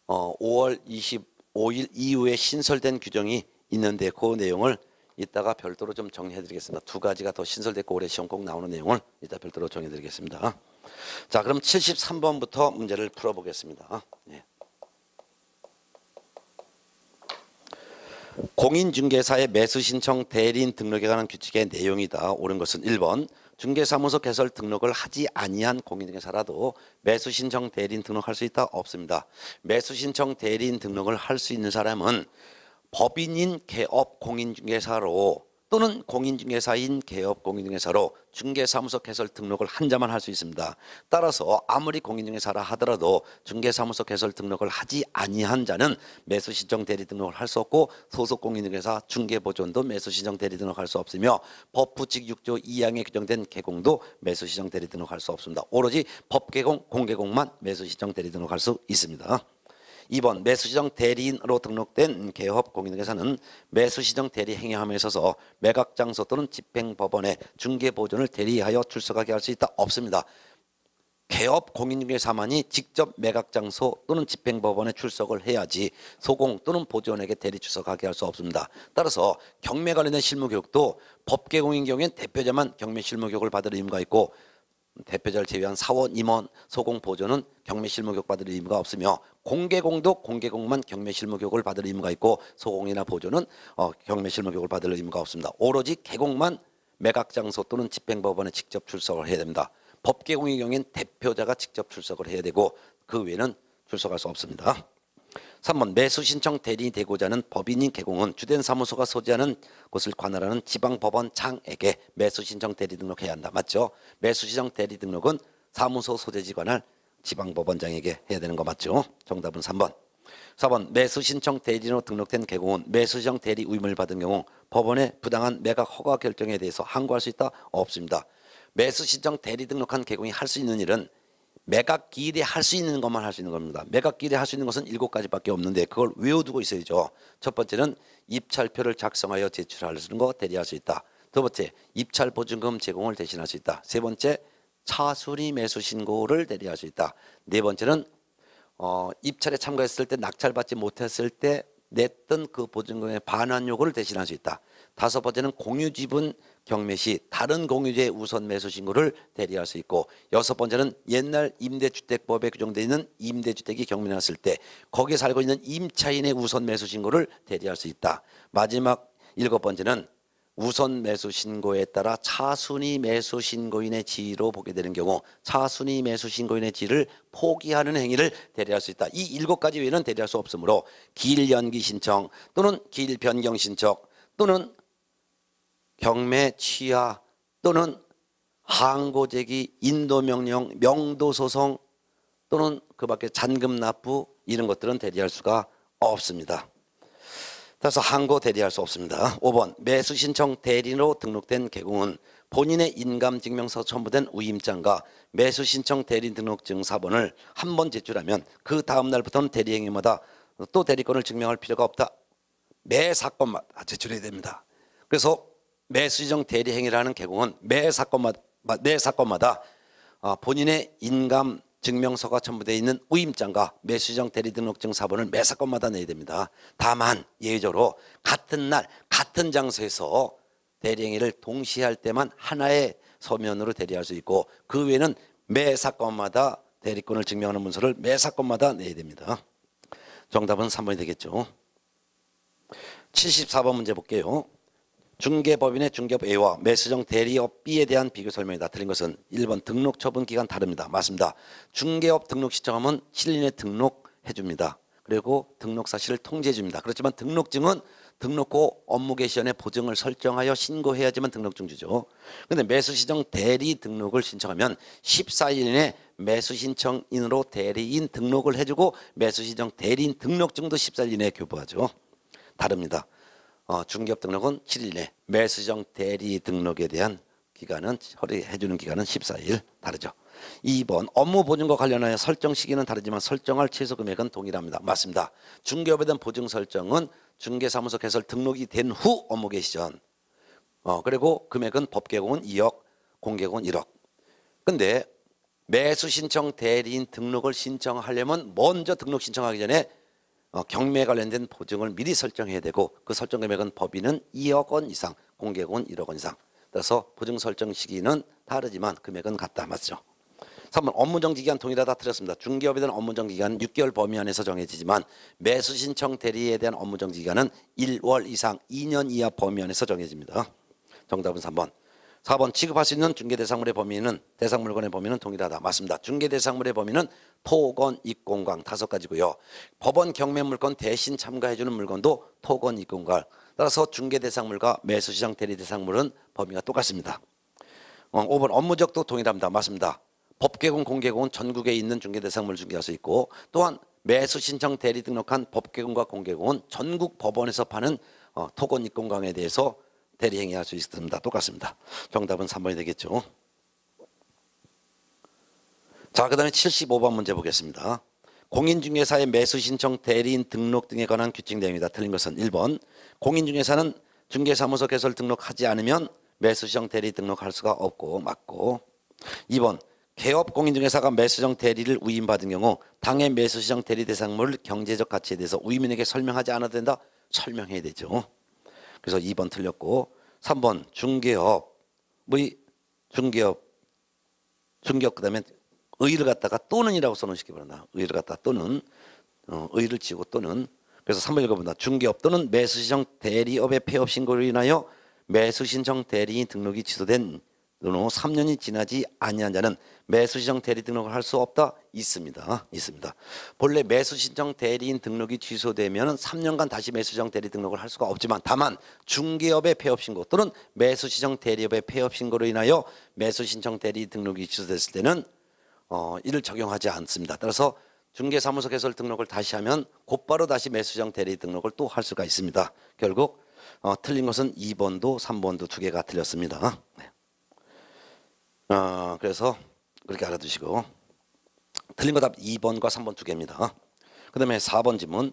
5월 25일 이후에 신설된 규정이 있는데 그 내용을 이따가 별도로 좀 정리해 드리겠습니다. 두 가지가 더 신설됐고 올해 시험 꼭 나오는 내용을 이따 별도로 정해 드리겠습니다. 자, 그럼 73번부터 문제를 풀어 보겠습니다. 예. 공인중개사의 매수신청 대리인 등록에 관한 규칙의 내용이다. 옳은 것은 1번 중개사무소 개설 등록을 하지 아니한 공인중개사라도 매수신청 대리인 등록할 수 있다? 없습니다. 매수신청 대리인 등록을 할 수 있는 사람은 법인인 개업 공인중개사로 또는 공인중개사인 개업 공인중개사로 중개사무소 개설 등록을 한 자만 할 수 있습니다. 따라서 아무리 공인중개사라 하더라도 중개사무소 개설 등록을 하지 아니한 자는 매수신청 대리 등록을 할 수 없고 소속 공인중개사 중개보존도 매수신청 대리 등록할 수 없으며 법부칙 6조 2항에 규정된 개공도 매수신청 대리 등록할 수 없습니다. 오로지 법개공, 공개공만 매수신청 대리 등록할 수 있습니다. 2번 매수시정 대리인으로 등록된 개업 공인중개사는 매수시정 대리 행위함에 있어서 매각장소 또는 집행법원에 중개보존을 대리하여 출석하게 할 수 있다? 없습니다. 개업 공인중개사만이 직접 매각장소 또는 집행법원에 출석을 해야지 소공 또는 보존에게 대리 출석하게 할 수 없습니다. 따라서 경매 관련된 실무교육도 법개공인 경우엔 대표자만 경매 실무교육을 받을 의무가 있고 대표자를 제외한 사원, 임원, 소공, 보존은 경매 실무교육 받을 의무가 없으며 공개공도 공개공만 경매 실무교육을 받을 의무가 있고 소공이나 보존은 경매 실무교육을 받을 의무가 없습니다. 오로지 개공만 매각장소 또는 집행법원에 직접 출석을 해야 됩니다. 법개공의 경우엔 대표자가 직접 출석을 해야 되고 그 외에는 출석할 수 없습니다. 3번 매수신청 대리인이 되고자 하는 법인인 개공은 주된 사무소가 소재하는 곳을 관할하는 지방법원장에게 매수신청 대리 등록해야 한다. 맞죠? 매수신청 대리 등록은 사무소 소재지 관할 지방법원장에게 해야 되는 거 맞죠? 정답은 3번. 4번 매수신청 대리인으로 등록된 개공은 매수신청 대리 의무를 받은 경우 법원의 부당한 매각 허가 결정에 대해서 항고할 수 있다? 없습니다. 매수신청 대리 등록한 개공이 할 수 있는 일은 매각 기일에 할 수 있는 것만 할 수 있는 겁니다. 매각 기일에 할 수 있는 것은 7가지밖에 없는데 그걸 외워두고 있어야죠. 첫 번째는 입찰표를 작성하여 제출할 수 있는 거 대리할 수 있다. 두 번째 입찰 보증금 제공을 대신할 수 있다. 세 번째 차순위 매수 신고를 대리할 수 있다. 네 번째는 입찰에 참가했을 때 낙찰받지 못했을 때 냈던 그 보증금의 반환 요구를 대신할 수 있다. 다섯 번째는 공유지분 경매 시 다른 공유주의 우선 매수 신고를 대리할 수 있고 여섯 번째는 옛날 임대주택법에 규정되어 있는 임대주택이 경매에 났을 때 거기에 살고 있는 임차인의 우선 매수 신고를 대리할 수 있다. 마지막 일곱 번째는 우선 매수 신고에 따라 차순위 매수 신고인의 지위로 보게 되는 경우 차순위 매수 신고인의 지위를 포기하는 행위를 대리할 수 있다. 이 7가지 외에는 대리할 수 없으므로 기일 연기 신청 또는 기일 변경 신청 또는 경매 취하 또는 항고 제기, 인도 명령, 명도 소송 또는 그 밖에 잔금 납부 이런 것들은 대리할 수가 없습니다. 따라서 항고 대리할 수 없습니다. 5번 매수 신청 대리인으로 등록된 개공은 본인의 인감증명서 첨부된 우임장과 매수 신청 대리인 등록증 4번을 한 번 제출하면 그 다음 날부터는 대리 행위마다 또 대리권을 증명할 필요가 없다. 매 사건마다 제출해야 됩니다. 그래서 매수신청 대리 행위라는 개공은 매 사건마다 본인의 인감 증명서가 첨부되어 있는 우임장과 매수신청 대리 등록증 4번을 매 사건마다 내야 됩니다. 다만 예외적으로 같은 날 같은 장소에서 대리 행위를 동시에 할 때만 하나의 서면으로 대리할 수 있고 그 외에는 매 사건마다 대리권을 증명하는 문서를 매 사건마다 내야 됩니다. 정답은 3번이 되겠죠. 74번 문제 볼게요. 중개법인의 중개업 A와 매수정 대리업 B에 대한 비교 설명이다. 틀린 것은 1번 등록 처분 기간 다릅니다. 맞습니다. 중개업 등록 시청하면 7일 내에 등록해 줍니다. 그리고 등록 사실을 통지해 줍니다. 그렇지만 등록증은 등록 후 업무 개시 전에 보증을 설정하여 신고해야지만 등록증 주죠. 그런데 매수시정 대리 등록을 신청하면 14일 내에 매수신청인으로 대리인 등록을 해주고 매수시정 대리인 등록증도 14일 내에 교부하죠. 다릅니다. 중개업 등록은 7일 내, 매수시정 대리 등록에 대한 기간은 처리해주는 기간은 14일 다르죠. 2번 업무 보증과 관련하여 설정 시기는 다르지만 설정할 최소 금액은 동일합니다. 맞습니다. 중개업에 대한 보증 설정은 중개사무소 개설 등록이 된 후 업무 개시 전. 그리고 금액은 법개공은 2억, 공개공은 1억. 근데 매수 신청 대리인 등록을 신청하려면 먼저 등록 신청하기 전에 경매 관련된 보증을 미리 설정해야 되고 그 설정 금액은 법인은 2억 원 이상, 공개공은 1억 원 이상. 따라서 보증 설정 시기는 다르지만 금액은 같다. 맞죠? 3번 업무정지 기간 동일하다. 틀렸습니다. 중개업에 대한 업무정지 기간은 6개월 범위 안에서 정해지지만 매수 신청 대리에 대한 업무정지 기간은 1월 이상 2년 이하 범위 안에서 정해집니다. 정답은 3번. 4번 취급할 수 있는 중개대상물의 범위는 대상물건의 범위는 동일하다. 맞습니다. 중개대상물의 범위는 토건, 입공강 5가지고요. 법원 경매물건 대신 참가해주는 물건도 토건, 입공강. 따라서 중개대상물과 매수시장 대리대상물은 범위가 똑같습니다. 5번 업무적도 동일합니다. 맞습니다. 법계공, 공개공은 전국에 있는 중개대상물을 중개할 수 있고 또한 매수신청 대리 등록한 법계공과 공개공은 전국 법원에서 파는 토건, 입공강에 대해서 대리 행위할 수 있습니다. 똑같습니다. 정답은 3번이 되겠죠. 자, 그 다음에 75번 문제 보겠습니다. 공인중개사의 매수신청 대리인 등록 등에 관한 규칙 내용이다. 틀린 것은 1번. 공인중개사는 중개사무소 개설 등록하지 않으면 매수신청 대리 등록할 수가 없고 맞고. 2번. 개업 공인중개사가 매수신청 대리를 위임받은 경우 당해 매수신청 대리 대상물 경제적 가치에 대해서 위임인에게 설명하지 않아도 된다. 설명해야 되죠. 그래서 2번 틀렸고 3번 중개업 그다음에 의의를 갖다가 또는이라고 써놓으시기 바랍니다. 의의를 갖다가 또는 의의를 지우고 또는. 그래서 3번 읽어본다. 중개업 또는 매수신청 대리업의 폐업 신고로 인하여 매수신청 대리인 등록이 취소된 후 3년이 지나지 아니한 자는 매수신청 대리 등록을 할 수 없다. 있습니다. 본래 매수신청 대리인 등록이 취소되면 3년간 다시 매수신청 대리 등록을 할 수가 없지만 다만 중개업의 폐업 신고 또는 매수신청 대리업의 폐업 신고로 인하여 매수신청 대리 등록이 취소됐을 때는 이를 적용하지 않습니다. 따라서 중개사무소 개설 등록을 다시 하면 곧바로 다시 매수신청 대리 등록을 또 할 수가 있습니다. 결국 틀린 것은 2번도 3번도 두 개가 틀렸습니다. 네. 그래서 그렇게 알아두시고 틀린 거 답 2번과 3번 두 개입니다. 그 다음에 4번 질문.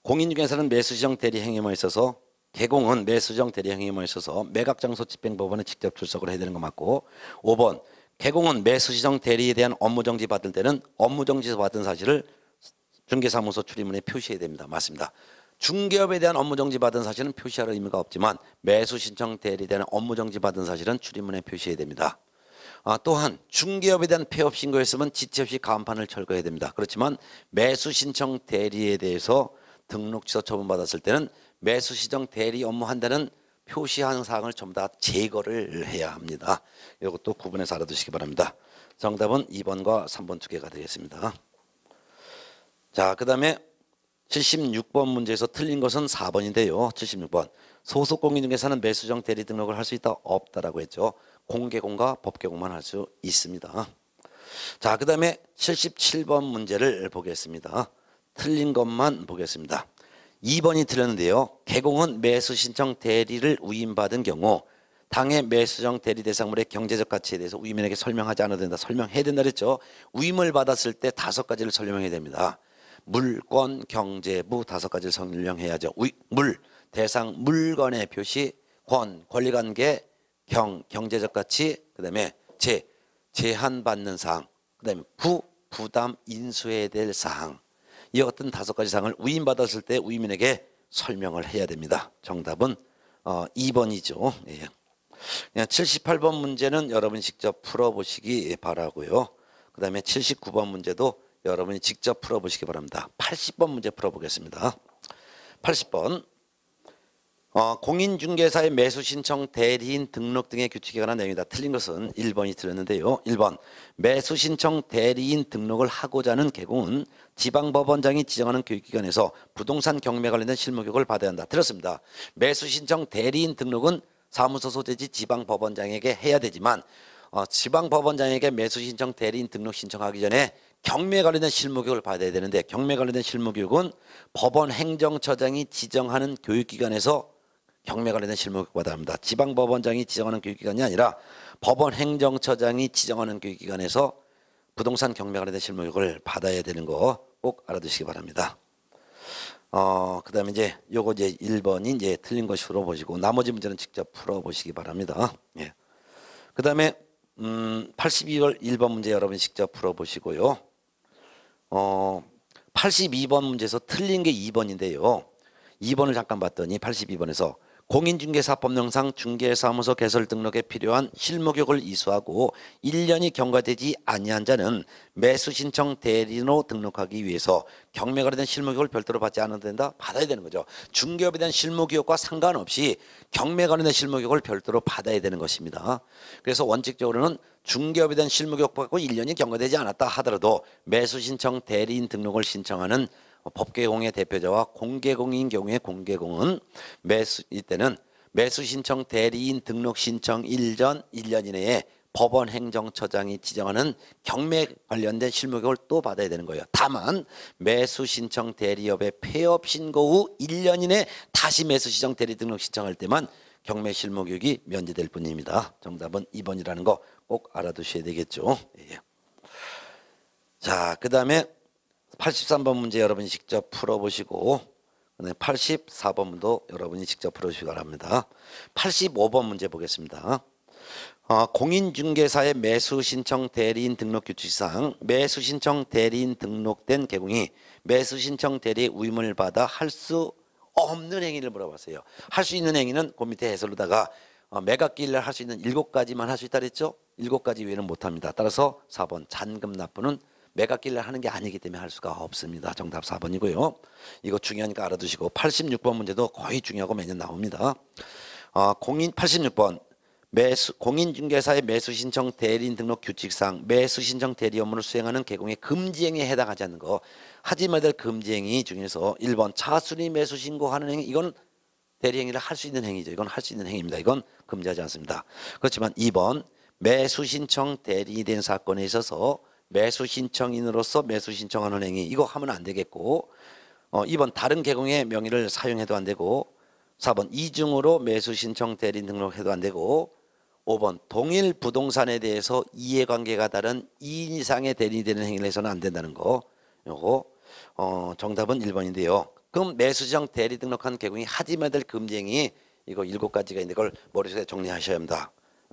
공인중개사는 매수시정 대리 행위에 있어서 개공은 매수시정 대리 행위에 있어서 매각장소 집행법원에 직접 출석을 해야 되는 거 맞고 5번. 개공은 매수시정 대리에 대한 업무정지 받을 때는 업무정지 받은 사실을 중개사무소 출입문에 표시해야 됩니다. 맞습니다. 중개업에 대한 업무정지 받은 사실은 표시할 의미가 없지만 매수신청 대리에 대한 업무정지 받은 사실은 출입문에 표시해야 됩니다. 또한 중개업에 대한 폐업 신고였으면 지체 없이 가한판을 철거해야 됩니다. 그렇지만 매수신청 대리에 대해서 등록 취소 처분받았을 때는 매수신청 대리 업무한다는 표시한 사항을 전부 다 제거를 해야 합니다. 이것도 구분해서 알아두시기 바랍니다. 정답은 2번과 3번 두 개가 되겠습니다. 자, 그 다음에 76번 문제에서 틀린 것은 4번인데요. 76번. 소속 공인중개사는 매수정 대리 등록을 할 수 있다 없다라고 했죠. 공개공과 법개공만 할 수 있습니다. 자, 그 다음에 77번 문제를 보겠습니다. 틀린 것만 보겠습니다. 2번이 틀렸는데요. 개공은 매수신청 대리를 위임받은 경우 당해 매수정 대리 대상물의 경제적 가치에 대해서 위임인에게 설명하지 않아도 된다. 설명해야 된다 그랬죠. 위임을 받았을 때 5가지를 설명해야 됩니다. 물권, 경제부 5가지를 설명해야죠. 물, 대상 물건의 표시, 권리관계, 경제적 가치, 그 다음에 제한받는 사항, 그 다음에 부담 인수해야 될 사항. 이 같은 5가지 사항을 위임받았을 때 위임인에게 설명을 해야 됩니다. 정답은 2번이죠. 예. 78번 문제는 여러분이 직접 풀어보시기 바라고요. 그 다음에 79번 문제도 여러분이 직접 풀어보시기 바랍니다. 80번 문제 풀어보겠습니다. 80번. 공인중개사의 매수신청 대리인 등록 등의 규칙에 관한 내용이다. 틀린 것은 1번이 틀렸는데요. 1번. 매수신청 대리인 등록을 하고자 하는 개공은 지방법원장이 지정하는 교육기관에서 부동산 경매 관련된 실무교육을 받아야 한다. 틀렸습니다. 매수신청 대리인 등록은 사무소 소재지 지방법원장에게 해야 되지만 지방법원장에게 매수신청 대리인 등록 신청하기 전에 경매 관련된 실무교육을 받아야 되는데 경매 관련된 실무교육은 법원 행정처장이 지정하는 교육기관에서 경매 관련된 실무교육 받아야 합니다. 지방법원장이 지정하는 교육기관이 아니라 법원 행정처장이 지정하는 교육기관에서 부동산 경매 관련된 실무교육을 받아야 되는 거 꼭 알아두시기 바랍니다. 그 다음에 이제 요거 이제 1번이 이제 틀린 것으로 보시고 나머지 문제는 직접 풀어보시기 바랍니다. 예. 그 다음에 82번 1번 문제 여러분 직접 풀어보시고요. 82번 문제에서 틀린 게 2번인데요. 2번을 잠깐 봤더니 82번에서 공인중개사법령상 중개사무소 개설 등록에 필요한 실무교육을 이수하고 1년이 경과되지 아니한 자는 매수신청 대리인으로 등록하기 위해서 경매 관련된 실무교육을 별도로 받지 않아도 된다? 받아야 되는 거죠. 중개업에 대한 실무교육과 상관없이 경매 관련된 실무교육을 별도로 받아야 되는 것입니다. 그래서 원칙적으로는 중개업에 대한 실무교육 받고 1년이 경과되지 않았다 하더라도 매수신청 대리인 등록을 신청하는 법계공의 대표자와 공개공인 경우에 공개공은 이때는 매수신청 대리인 등록 신청 1년 이내에 법원 행정처장이 지정하는 경매 관련된 실무교육을 또 받아야 되는 거예요. 다만 매수신청 대리업의 폐업 신고 후 1년 이내에 다시 매수신청 대리 등록 신청할 때만 경매 실무교육이 면제될 뿐입니다. 정답은 2번이라는 거 꼭 알아두셔야 되겠죠. 예. 자, 그 다음에 83번 문제 여러분이 직접 풀어보시고 84번도 여러분이 직접 풀어주시기 바랍니다. 85번 문제 보겠습니다. 공인중개사의 매수신청 대리인 등록 규칙상 매수신청 대리인 등록된 개공이 매수신청 대리의 위임을 받아 할 수 없는 행위를 물어봤어요. 할 수 있는 행위는 그 밑에 해설로다가 매각기일날 할 수 있는 7가지만 할 수 있다 그랬죠. 7가지 외에는 못합니다. 따라서 4번 잔금 납부는 매각기일날 하는 게 아니기 때문에 할 수가 없습니다. 정답 4번이고요. 이거 중요하니까 알아두시고 86번 문제도 거의 중요하고 매년 나옵니다. 86번 공인중개사의 매수신청 대리인 등록 규칙상 매수신청 대리 업무를 수행하는 개공의 금지행위에 해당하지 않는 거. 하지 말아야 될 금지행위 중에서 1번 차순위 매수신고하는 행위. 이건 대리행위를 할 수 있는 행위죠. 이건 할 수 있는 행위입니다. 이건 금지하지 않습니다. 그렇지만 2번 매수신청 대리인이 된 사건에 있어서 매수신청인으로서 매수신청하는 행위 이거 하면 안 되겠고 2번 다른 개공의 명의를 사용해도 안 되고 4번 이중으로 매수신청 대리인 등록해도 안 되고 5번 동일 부동산에 대해서 이해관계가 다른 2인 이상의 대리인이 되는 행위를 해서는 안 된다는 거. 요거 정답은 1번인데요. 그럼 매수신청 대리 등록한 개공이 하지 말아야 될 금지행위 이거 7가지가 있는데 그걸 머릿속에 정리하셔야 합니다.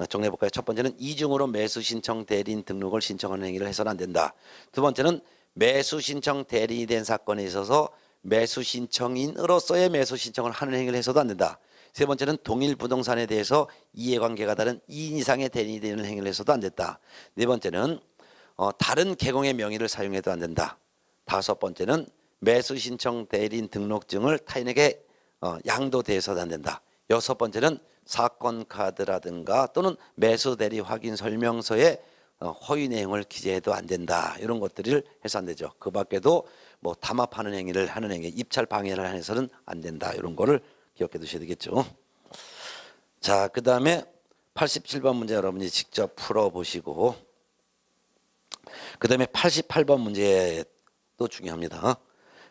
정리해볼까요? 첫 번째는 이중으로 매수신청 대리인 등록을 신청하는 행위를 해서는 안 된다. 두 번째는 매수신청 대리인이 된 사건에 있어서 매수신청인으로서의 매수신청을 하는 행위를 해서도 안 된다. 세 번째는 동일 부동산에 대해서 이해관계가 다른 2인 이상의 대리인이 되는 행위를 해서도 안 됐다. 네 번째는 다른 개공의 명의를 사용해도 안 된다. 다섯 번째는 매수신청 대리인 등록증을 타인에게 양도돼서도 안 된다. 여섯 번째는 사건 카드라든가 또는 매수 대리 확인 설명서에 허위 내용을 기재해도 안 된다. 이런 것들을 해서 안 되죠. 그 밖에도 뭐 담합하는 행위를 하는 행위, 입찰 방해를 해서는 안 된다. 이런 거를 기억해 두셔야 되겠죠. 자, 그 다음에 87번 문제 여러분이 직접 풀어보시고 그 다음에 88번 문제도 중요합니다.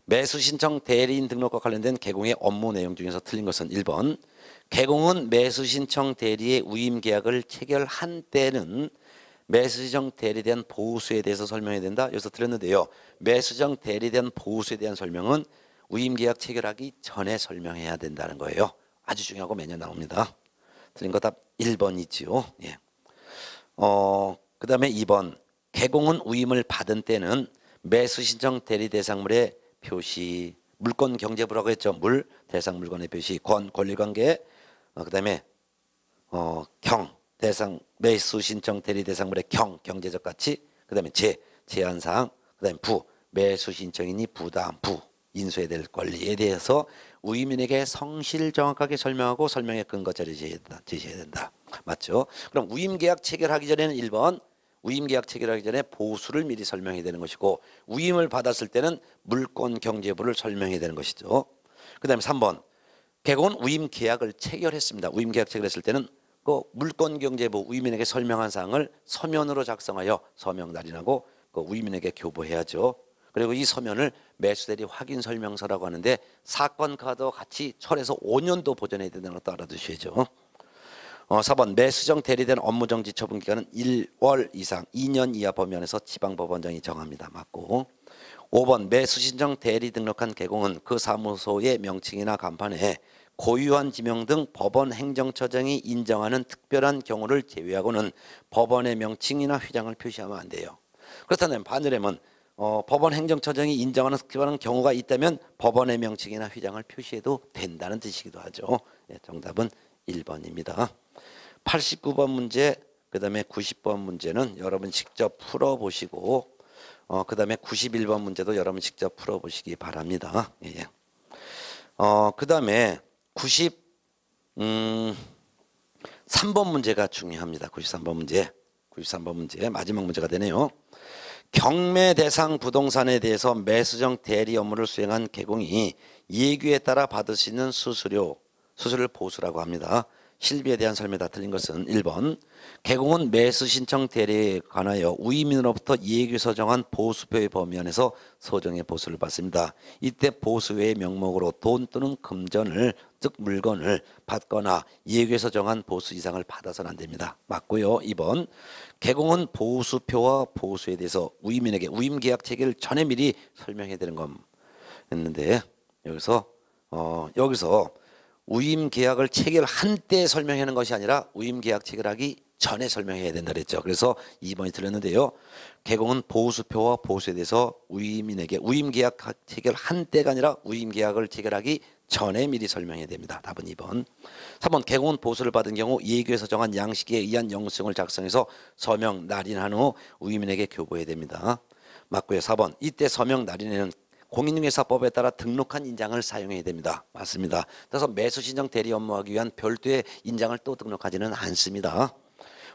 매수신청 대리인 등록과 관련된 개공의 업무 내용 중에서 틀린 것은 1번 개공은 매수신청 대리의 위임계약을 체결한 때는 매수신청 대리에 대한 보수에 대해서 설명해야 된다. 여기서 드렸는데요. 매수신청 대리에 대한 보수에 대한 설명은 위임계약 체결하기 전에 설명해야 된다는 거예요. 아주 중요하고 매년 나옵니다. 틀린 거 답 1번이지요. 예. 그 다음에 2번 개공은 위임을 받은 때는 매수신청 대리 대상물의 표시 물권 경제부라고 했죠. 물 대상 물건의 표시 권리관계 그 다음에 대상 매수 신청 대리 대상물의 경제적 가치 그 다음에 제한사항 그 다음에 매수 신청인이 부담 인수해야 될 권리에 대해서 위임인에게 성실 정확하게 설명하고 설명의 근거 자료 제시해야 된다. 맞죠? 그럼 위임계약 체결하기 전에는 1번 위임계약 체결하기 전에 보수를 미리 설명해야 되는 것이고 위임을 받았을 때는 물권 경제부를 설명해야 되는 것이죠. 그 다음에 3번 개공은 위임계약을 체결했습니다. 위임계약 체결했을 때는 그 물권 경제부 위임인에게 설명한 사항을 서면으로 작성하여 서명 날인하고 그 위임인에게 교부해야죠. 그리고 이 서면을 매수대리 확인 설명서라고 하는데 사건 카드와 같이 철회해서 5년도 보존해야 된다는 것도 알아두셔야죠. 4번 매수정 대리된 업무정지 처분 기간은 1월 이상 2년 이하 범위 안에서 지방법원장이 정합니다. 맞고 5번 매수신청 대리 등록한 개공은 그 사무소의 명칭이나 간판에 고유한 지명 등 법원 행정처장이 인정하는 특별한 경우를 제외하고는 법원의 명칭이나 휘장을 표시하면 안 돼요. 그렇다면 반대라면 법원 행정처장이 인정하는 특별한 경우가 있다면 법원의 명칭이나 휘장을 표시해도 된다는 뜻이기도 하죠. 예, 정답은 1번입니다. 89번 문제, 그 다음에 90번 문제는 여러분 직접 풀어보시고 그 다음에 91번 문제도 여러분 직접 풀어보시기 바랍니다. 예. 그 다음에 93번 문제가 중요합니다. 93번 문제 마지막 문제가 되네요. 경매 대상 부동산에 대해서 매수정 대리 업무를 수행한 개공이 예규에 따라 받을 수 있는 수수료를 보수라고 합니다. 실비에 대한 설명이 다 틀린 것은 1번 개공은 매수 신청 대리에 관하여 우이민으로부터 예규에서 정한 보수표의 범위 안에서 소정의 보수를 받습니다. 이때 보수 외의 명목으로 돈 또는 금전을 즉 물건을 받거나 예규에서 정한 보수 이상을 받아서는 안 됩니다. 맞고요. 2번 개공은 보수표와 보수에 대해서 우이민에게 우임계약 체계를 전에 미리 설명해야 되는 거였는데 여기서 우임계약을 체결한 때 설명하는 것이 아니라 우임계약 체결하기 전에 설명해야 된다 그랬죠. 그래서 2번이 틀렸는데요. 개공은 보수표와 보수에 대해서 우임인에게 우임계약 체결한 때가 아니라 우임계약을 체결하기 전에 미리 설명해야 됩니다. 답은 2번. 3번 개공은 보수를 받은 경우 예규에서 정한 양식에 의한 영수증을 작성해서 서명 날인한 후 우임인에게 교부해야 됩니다. 맞고요. 4번 이때 서명 날인에는 공인중개사법에 따라 등록한 인장을 사용해야 됩니다. 맞습니다. 그래서 매수신청 대리 업무하기 위한 별도의 인장을 또 등록하지는 않습니다.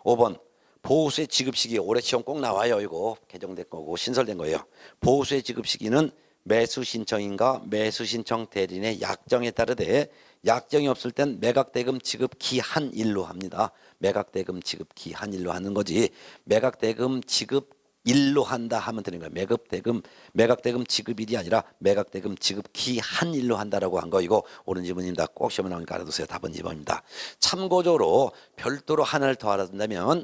5번 보호수의 지급 시기 올해 시험 꼭 나와요. 이거 개정된 거고 신설된 거예요. 보호수의 지급 시기는 매수신청인과 매수신청 대리인의 약정에 따르되 약정이 없을 땐 매각대금 지급 기한일로 합니다. 매각대금 지급 기한일로 하는 거지 매각대금 지급 일로 한다 하면 되는 거예요. 매각대금 지급일이 아니라 매각대금 지급 기한일로 한다라고 한 거 이거 옳은 질문입니다. 꼭 시험에 나오니까 알아두세요. 답은 2번입니다. 참고적으로 별도로 하나를 더 알아둔다면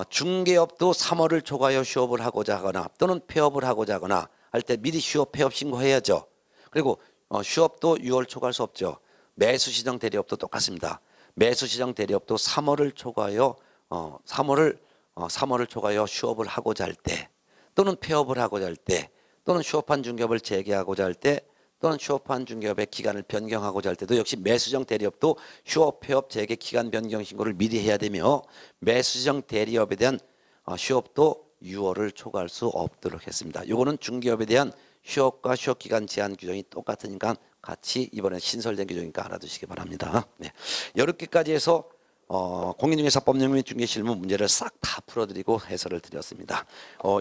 중개업도 3월을 초과하여 휴업을 하고자 하거나 또는 폐업을 하고자 하거나 할 때 미리 휴업 폐업 신고해야죠. 그리고 휴업도 6월 초과할 수 없죠. 매수시정 대리업도 똑같습니다. 매수시정 대리업도 3월을 초과하여 3월을 초과하여 휴업을 하고자 할 때 또는 폐업을 하고자 할 때 또는 휴업한 중개업을 재개하고자 할 때 또는 휴업한 중개업의 기간을 변경하고자 할 때도 역시 매수정 대리업도 휴업, 폐업, 재개 기간 변경 신고를 미리 해야 되며 매수정 대리업에 대한 휴업도 6월을 초과할 수 없도록 했습니다. 요거는 중개업에 대한 휴업과 휴업기간 제한 규정이 똑같으니까 같이 이번에 신설된 규정이니까 알아두시기 바랍니다. 네. 이렇게까지 해서 공인중개사법 및 중개실무 문제를 싹 다 풀어드리고 해설을 드렸습니다.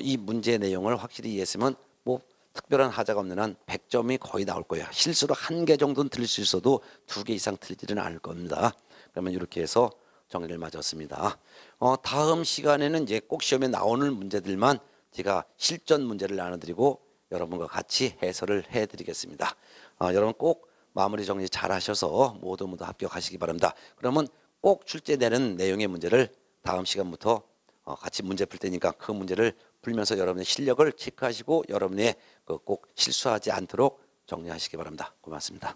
이 문제 내용을 확실히 이해했으면 뭐 특별한 하자가 없는 한 100점이 거의 나올 거예요. 실수로 1개 정도는 틀릴 수 있어도 2개 이상 틀리지는 않을 겁니다. 그러면 이렇게 해서 정리를 마쳤습니다. 다음 시간에는 이제 꼭 시험에 나오는 문제들만 제가 실전 문제를 나눠드리고 여러분과 같이 해설을 해드리겠습니다. 여러분 꼭 마무리 정리 잘 하셔서 모두 합격하시기 바랍니다. 그러면 꼭 출제되는 내용의 문제를 다음 시간부터 같이 문제 풀 테니까 그 문제를 풀면서 여러분의 실력을 체크하시고 여러분의 꼭 실수하지 않도록 정리하시기 바랍니다. 고맙습니다.